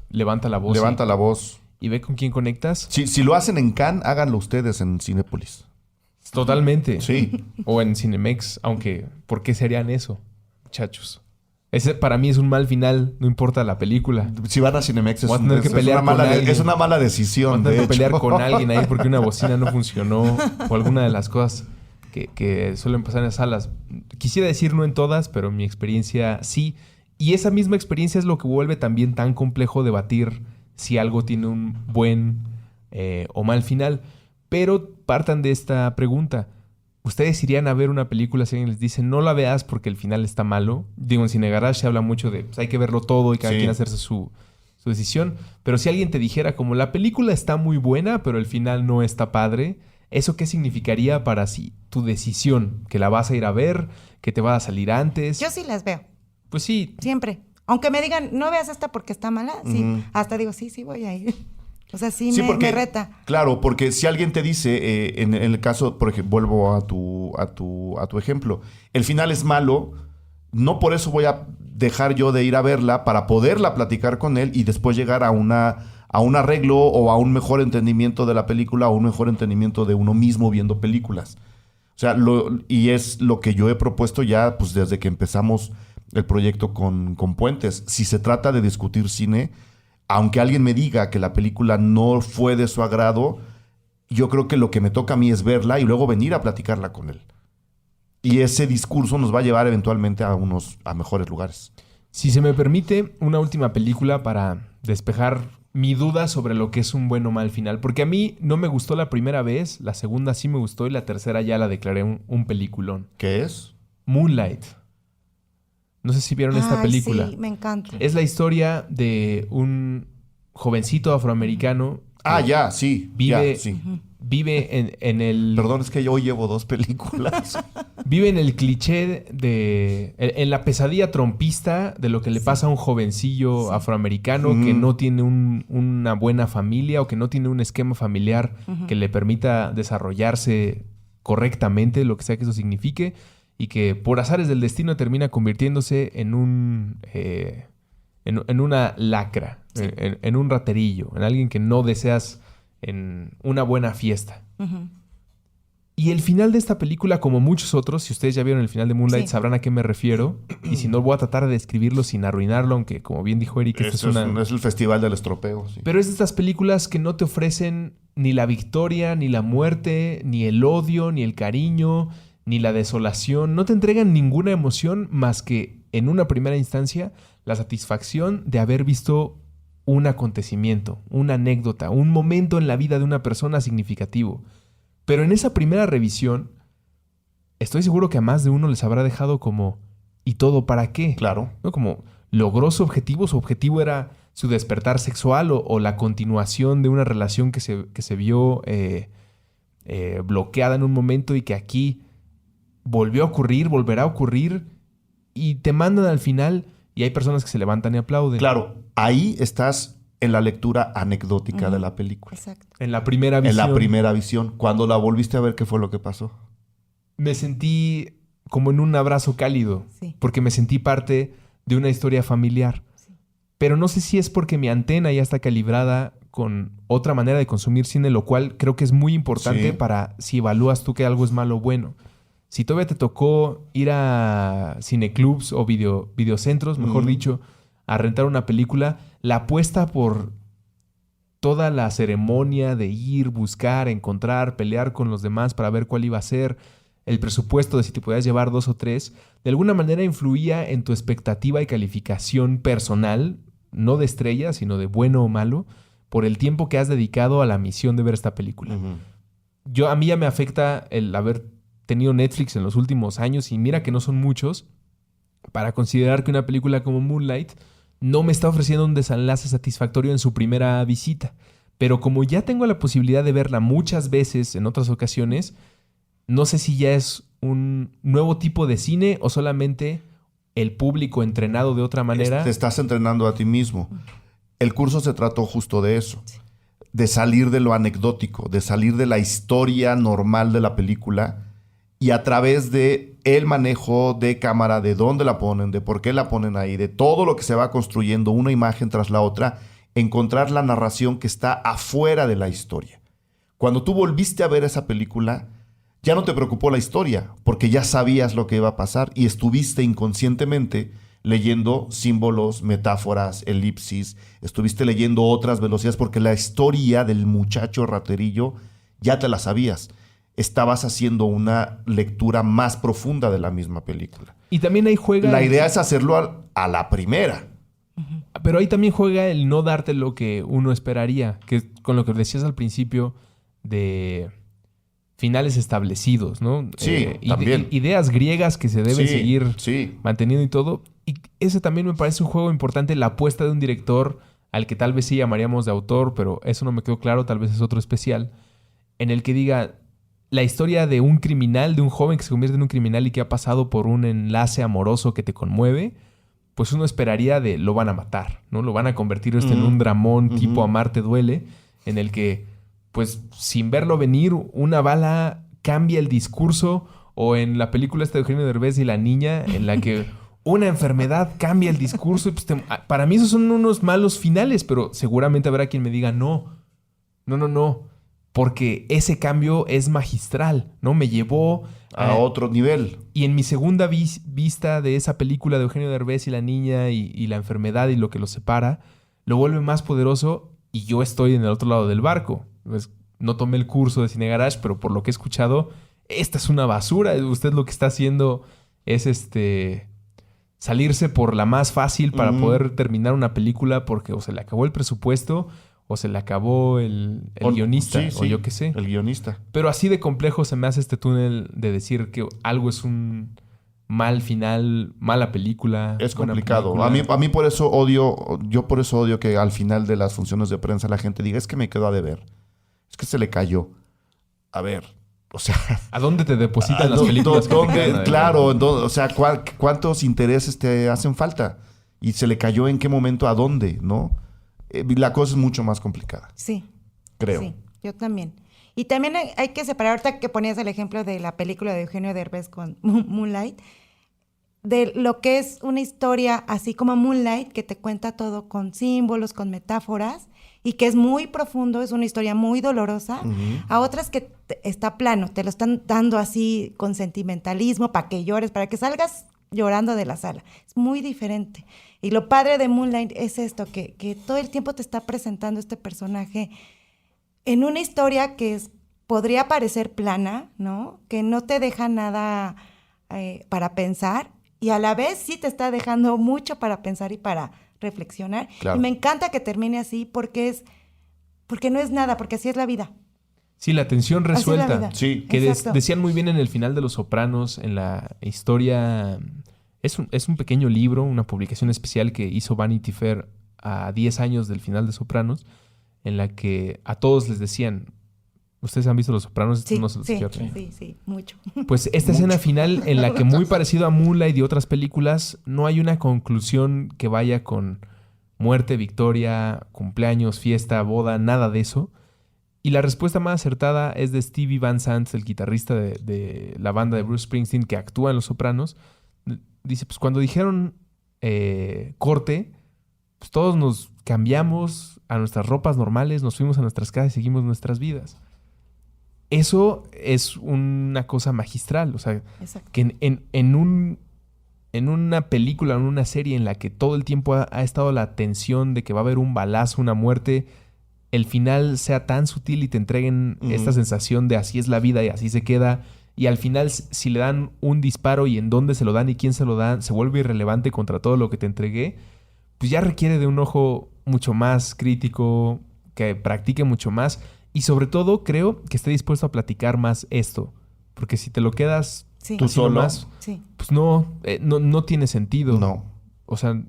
levanta la voz. Levanta la voz. Y ve con quién conectas. Si lo hacen en Cannes, háganlo ustedes en Cinépolis. Totalmente. Sí. O en Cinemex, aunque ¿por qué serían eso, muchachos? Ese para mí es un mal final, no importa la película. Si van a Cinemex Voy a tener que pelear con alguien. es una mala decisión. Voy a tener de que pelear hecho. con alguien ahí porque una bocina no funcionó o alguna de las cosas. que suelen pasar en las salas. Quisiera decir no en todas, pero en mi experiencia sí. Y esa misma experiencia es lo que vuelve también tan complejo debatir si algo tiene un buen o mal final. Pero partan de esta pregunta. ¿Ustedes irían a ver una película si alguien les dice no la veas porque el final está malo? Digo, en Cine Garage se habla mucho de pues, hay que verlo todo y cada quien hacerse su decisión. Pero si alguien te dijera como la película está muy buena, pero el final no está padre, ¿eso qué significaría para tu decisión? ¿Que la vas a ir a ver? ¿Que te va a salir antes? Yo sí las veo. Pues sí. Siempre. Aunque me digan, no veas esta porque está mala, sí. Hasta digo, sí voy a ir. O sea, sí, me reta. Claro, porque si alguien te dice, en el caso, por ejemplo, vuelvo a tu ejemplo, el final es malo, no por eso voy a dejar yo de ir a verla para poderla platicar con él y después llegar a un arreglo o a un mejor entendimiento de la película o un mejor entendimiento de uno mismo viendo películas. O sea, y es lo que yo he propuesto ya pues desde que empezamos el proyecto con Puentes. Si se trata de discutir cine, aunque alguien me diga que la película no fue de su agrado, yo creo que lo que me toca a mí es verla y luego venir a platicarla con él. Y ese discurso nos va a llevar eventualmente a mejores lugares. Si se me permite, una última película para despejar mi duda sobre lo que es un buen o mal final. Porque a mí no me gustó la primera vez, la segunda sí me gustó y la tercera ya la declaré un peliculón. ¿Qué es? Moonlight. No sé si vieron esta película. Sí, me encanta. Es la historia de un jovencito afroamericano. Sí. Vive en el... Perdón, es que yo hoy llevo 2 películas. Vive en el cliché en la pesadilla trompista de lo que le pasa a un jovencillo afroamericano que no tiene una buena familia o que no tiene un esquema familiar que le permita desarrollarse correctamente, lo que sea que eso signifique, y que por azares del destino termina convirtiéndose en una lacra, en un raterillo, en alguien que no deseas en una buena fiesta. Y el final de esta película, como muchos otros, si ustedes ya vieron el final de Moonlight, sabrán a qué me refiero. Y si no, voy a tratar de describirlo sin arruinarlo, aunque como bien dijo Eric, es el festival del estropeo. Sí. Pero es de estas películas que no te ofrecen ni la victoria, ni la muerte, ni el odio, ni el cariño, ni la desolación. No te entregan ninguna emoción más que, en una primera instancia, la satisfacción de haber visto un acontecimiento, una anécdota, un momento en la vida de una persona significativo. Pero en esa primera revisión, estoy seguro que a más de uno les habrá dejado como, ¿y todo para qué? Claro. ¿No? Como, ¿logró su objetivo era su despertar sexual o la continuación de una relación que se vio bloqueada en un momento y que aquí volvió a ocurrir, volverá a ocurrir y te mandan al final y hay personas que se levantan y aplauden? Claro, ahí estás en la lectura anecdótica de la película. Exacto. En la primera visión. En la primera visión. Cuando la volviste a ver, ¿qué fue lo que pasó? Me sentí como en un abrazo cálido. Sí. Porque me sentí parte de una historia familiar. Sí. Pero no sé si es porque mi antena ya está calibrada con otra manera de consumir cine, lo cual creo que es muy importante para si evalúas tú que algo es malo o bueno. Si todavía te tocó ir a cineclubs o videocentros, mejor dicho, a rentar una película, la apuesta por toda la ceremonia de ir, buscar, encontrar, pelear con los demás para ver cuál iba a ser, el presupuesto de si te podías llevar 2 o 3, de alguna manera influía en tu expectativa y calificación personal, no de estrella, sino de bueno o malo, por el tiempo que has dedicado a la misión de ver esta película. A mí ya me afecta el haber tenido Netflix en los últimos años, y mira que no son muchos, para considerar que una película como Moonlight no me está ofreciendo un desenlace satisfactorio en su primera visita. Pero como ya tengo la posibilidad de verla muchas veces en otras ocasiones, no sé si ya es un nuevo tipo de cine o solamente el público entrenado de otra manera. Te estás entrenando a ti mismo. El curso se trató justo de eso. De salir de lo anecdótico, de salir de la historia normal de la película y a través de el manejo de cámara, de dónde la ponen, de por qué la ponen ahí, de todo lo que se va construyendo una imagen tras la otra, encontrar la narración que está afuera de la historia. Cuando tú volviste a ver esa película, ya no te preocupó la historia, porque ya sabías lo que iba a pasar y estuviste inconscientemente leyendo símbolos, metáforas, elipsis, estuviste leyendo otras velocidades porque la historia del muchacho raterillo ya te la sabías. estabas haciendo una lectura más profunda de la misma película. Y también ahí juega... La idea es hacerlo a la primera. Pero ahí también juega el no darte lo que uno esperaría, que con lo que decías al principio de finales establecidos, ¿no? Sí, también. Ideas griegas que se deben seguir sí. manteniendo y todo. Y ese también me parece un juego importante, la apuesta de un director al que tal vez sí llamaríamos de autor, pero eso no me quedó claro, tal vez es otro especial, en el que diga la historia de un criminal, de un joven que se convierte en un criminal y que ha pasado por un enlace amoroso que te conmueve, pues uno esperaría de lo van a matar, ¿no? Lo van a convertir en un dramón tipo Amarte duele, en el que, pues, sin verlo venir, una bala cambia el discurso, o en la película esta de Eugenio Derbez y la niña, en la que una enfermedad cambia el discurso. Y pues para mí esos son unos malos finales, pero seguramente habrá quien me diga no, porque ese cambio es magistral, ¿no? Me llevó a otro nivel. Y en mi segunda vista de esa película de Eugenio Derbez y la niña y la enfermedad y lo que los separa, lo vuelve más poderoso y yo estoy en el otro lado del barco. Pues, no tomé el curso de Cine Garage, pero por lo que he escuchado, esta es una basura. Usted lo que está haciendo es salirse por la más fácil para poder terminar una película porque o se le acabó el presupuesto o se le acabó el guionista, o yo qué sé. El guionista. Pero así de complejo se me hace este túnel de decir que algo es un mal final, mala película. Es complicado. Película. A mí por eso odio que al final de las funciones de prensa la gente diga, es que me quedó a deber. Es que se le cayó. A ver, o sea... ¿A dónde te depositan las películas? Claro, o sea, ¿cuántos intereses te hacen falta? Y se le cayó en qué momento, a dónde, ¿no? La cosa es mucho más complicada. Sí. Creo. Sí, yo también. Y también hay que separar, ahorita que ponías el ejemplo de la película de Eugenio Derbez con Moonlight, de lo que es una historia así como Moonlight, que te cuenta todo con símbolos, con metáforas, y que es muy profundo, es una historia muy dolorosa, a otras que está plano, te lo están dando así con sentimentalismo, para que llores, para que salgas llorando de la sala. Es muy diferente. Y lo padre de Moonlight es esto, que todo el tiempo te está presentando este personaje en una historia que podría parecer plana, ¿no? Que no te deja nada para pensar y a la vez sí te está dejando mucho para pensar y para reflexionar. Claro. Y me encanta que termine así porque no es nada, porque así es la vida. Sí, la tensión resuelta. Sí. Que decían muy bien en el final de Los Sopranos, en la historia... Es un pequeño libro, una publicación especial que hizo Vanity Fair a 10 años del final de Sopranos, en la que a todos les decían, ¿ustedes han visto Los Sopranos? Sí, no se los sí, mucho. Pues esta escena final en la que muy parecido a Moonlight y otras películas, no hay una conclusión que vaya con muerte, victoria, cumpleaños, fiesta, boda, nada de eso. Y la respuesta más acertada es de Stevie Van Sant, el guitarrista de la banda de Bruce Springsteen que actúa en Los Sopranos. Dice, pues cuando dijeron corte, pues todos nos cambiamos a nuestras ropas normales, nos fuimos a nuestras casas y seguimos nuestras vidas. Eso es una cosa magistral. O sea, exacto, que en una película, en una serie en la que todo el tiempo ha estado la tensión de que va a haber un balazo, una muerte, el final sea tan sutil y te entreguen esta sensación de así es la vida y así se queda. Y al final, si le dan un disparo y en dónde se lo dan y quién se lo dan, se vuelve irrelevante contra todo lo que te entregué, pues ya requiere de un ojo mucho más crítico, que practique mucho más y sobre todo creo que esté dispuesto a platicar más esto. Porque si te lo quedas tú solo, pues no tiene sentido. No. O sea,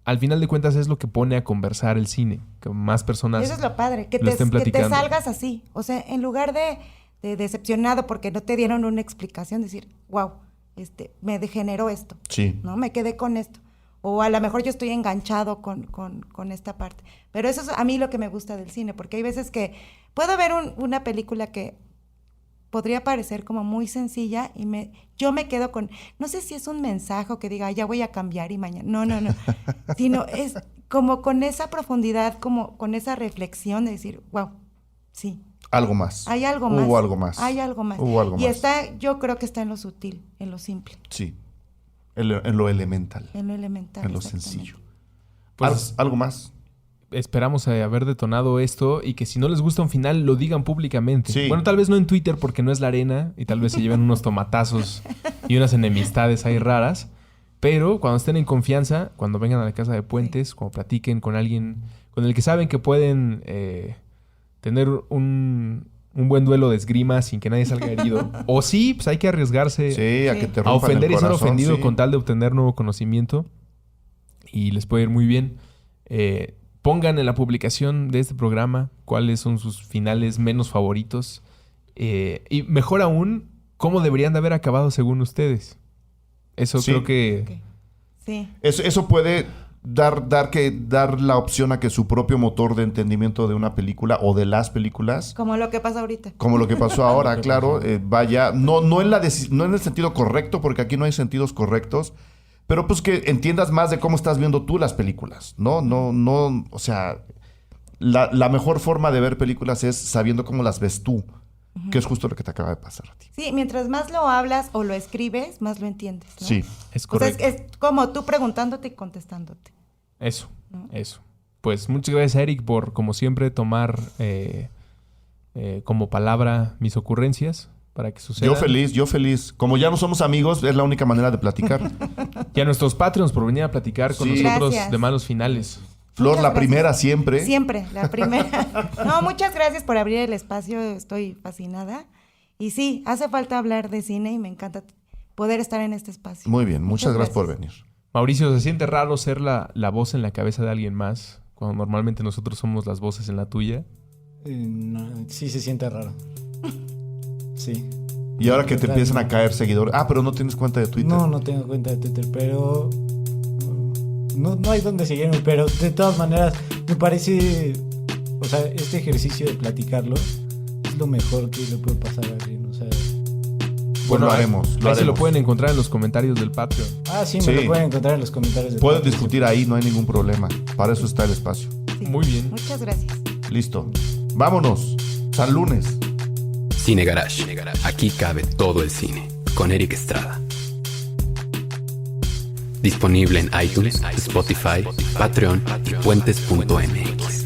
al final de cuentas es lo que pone a conversar el cine, que más personas eso es lo padre, que lo estén te platicando. salgas así. O sea, en lugar de decepcionado porque no te dieron una explicación, decir, wow, me degeneró esto, Sí. ¿no? Me quedé con esto. O a lo mejor yo estoy enganchado con esta parte. Pero eso es a mí lo que me gusta del cine, porque hay veces que puedo ver una película que podría parecer como muy sencilla y yo me quedo con, no sé si es un mensaje o que diga, ya voy a cambiar y mañana. No. Sino es como con esa profundidad, como con esa reflexión de decir, wow, sí. Algo más. Hay algo más. Hubo algo más. Hay algo más. Hubo algo y más. yo creo que está en lo sutil, en lo simple. Sí. En lo elemental. En lo elemental. En lo exactamente. sencillo. Pues, ¿Algo más? esperamos haber detonado esto y que si no les gusta un final lo digan públicamente. Sí. Bueno, tal vez no en Twitter porque no es la arena y tal vez se lleven unos tomatazos y unas enemistades ahí raras. Pero cuando estén en confianza, cuando vengan a la casa de Puentes, cuando platiquen con alguien con el que saben que pueden tener un buen duelo de esgrima sin que nadie salga herido. O sí, pues hay que arriesgarse Sí, a que te a rompan ofender el y ser corazón, ofendido sí. con tal de obtener nuevo conocimiento. Y les puede ir muy bien. Pongan en la publicación de este programa cuáles son sus finales menos favoritos. Y mejor aún, cómo deberían de haber acabado según ustedes. Eso Sí. creo que... Ok. Sí. Eso puede dar la opción a que su propio motor de entendimiento de una película o de las películas, Como lo que pasa ahorita. como lo que pasó ahora, claro, vaya, no en el sentido correcto, porque aquí no hay sentidos correctos, pero pues que entiendas más de cómo estás viendo tú las películas, ¿no? No, o sea, la mejor forma de ver películas es sabiendo cómo las ves tú, que es justo lo que te acaba de pasar a ti. Sí, mientras más lo hablas o lo escribes, más lo entiendes, ¿no? Sí. es O sea, correcto. es como tú preguntándote y contestándote. Eso. Pues muchas gracias, Eric, por, como siempre, tomar como palabra mis ocurrencias para que suceda. Yo feliz. Como ya no somos amigos, es la única manera de platicar. Y a nuestros Patreons por venir a platicar con Sí. nosotros Gracias. de malos finales. Flor, Muchas la gracias. primera siempre. Siempre, la primera. No, muchas gracias por abrir el espacio, estoy fascinada. Y sí, hace falta hablar de cine y me encanta poder estar en este espacio. Muy bien, muchas gracias por venir. Mauricio, ¿se siente raro ser la voz en la cabeza de alguien más cuando normalmente nosotros somos las voces en la tuya? No, sí se siente raro. Sí. Y ahora que te empiezan a caer seguidores. Ah, pero no tienes cuenta de Twitter. No tengo cuenta de Twitter, pero no hay donde seguirme, pero de todas maneras me parece, o sea, este ejercicio de platicarlo es lo mejor que le puede pasar a alguien, o sea. Pues lo haremos. Ahí se lo pueden encontrar en los comentarios del Patreon. Sí, Sí. me lo pueden encontrar en los comentarios. de Pueden Patreon. discutir ahí, no hay ningún problema. Para eso está el espacio. Sí. Muy bien. Muchas gracias. Listo. Vámonos. San Lunes. Cine Garage. Aquí cabe todo el cine. Con Eric Estrada. Disponible en iTunes, Spotify, Patreon y puentes.mx.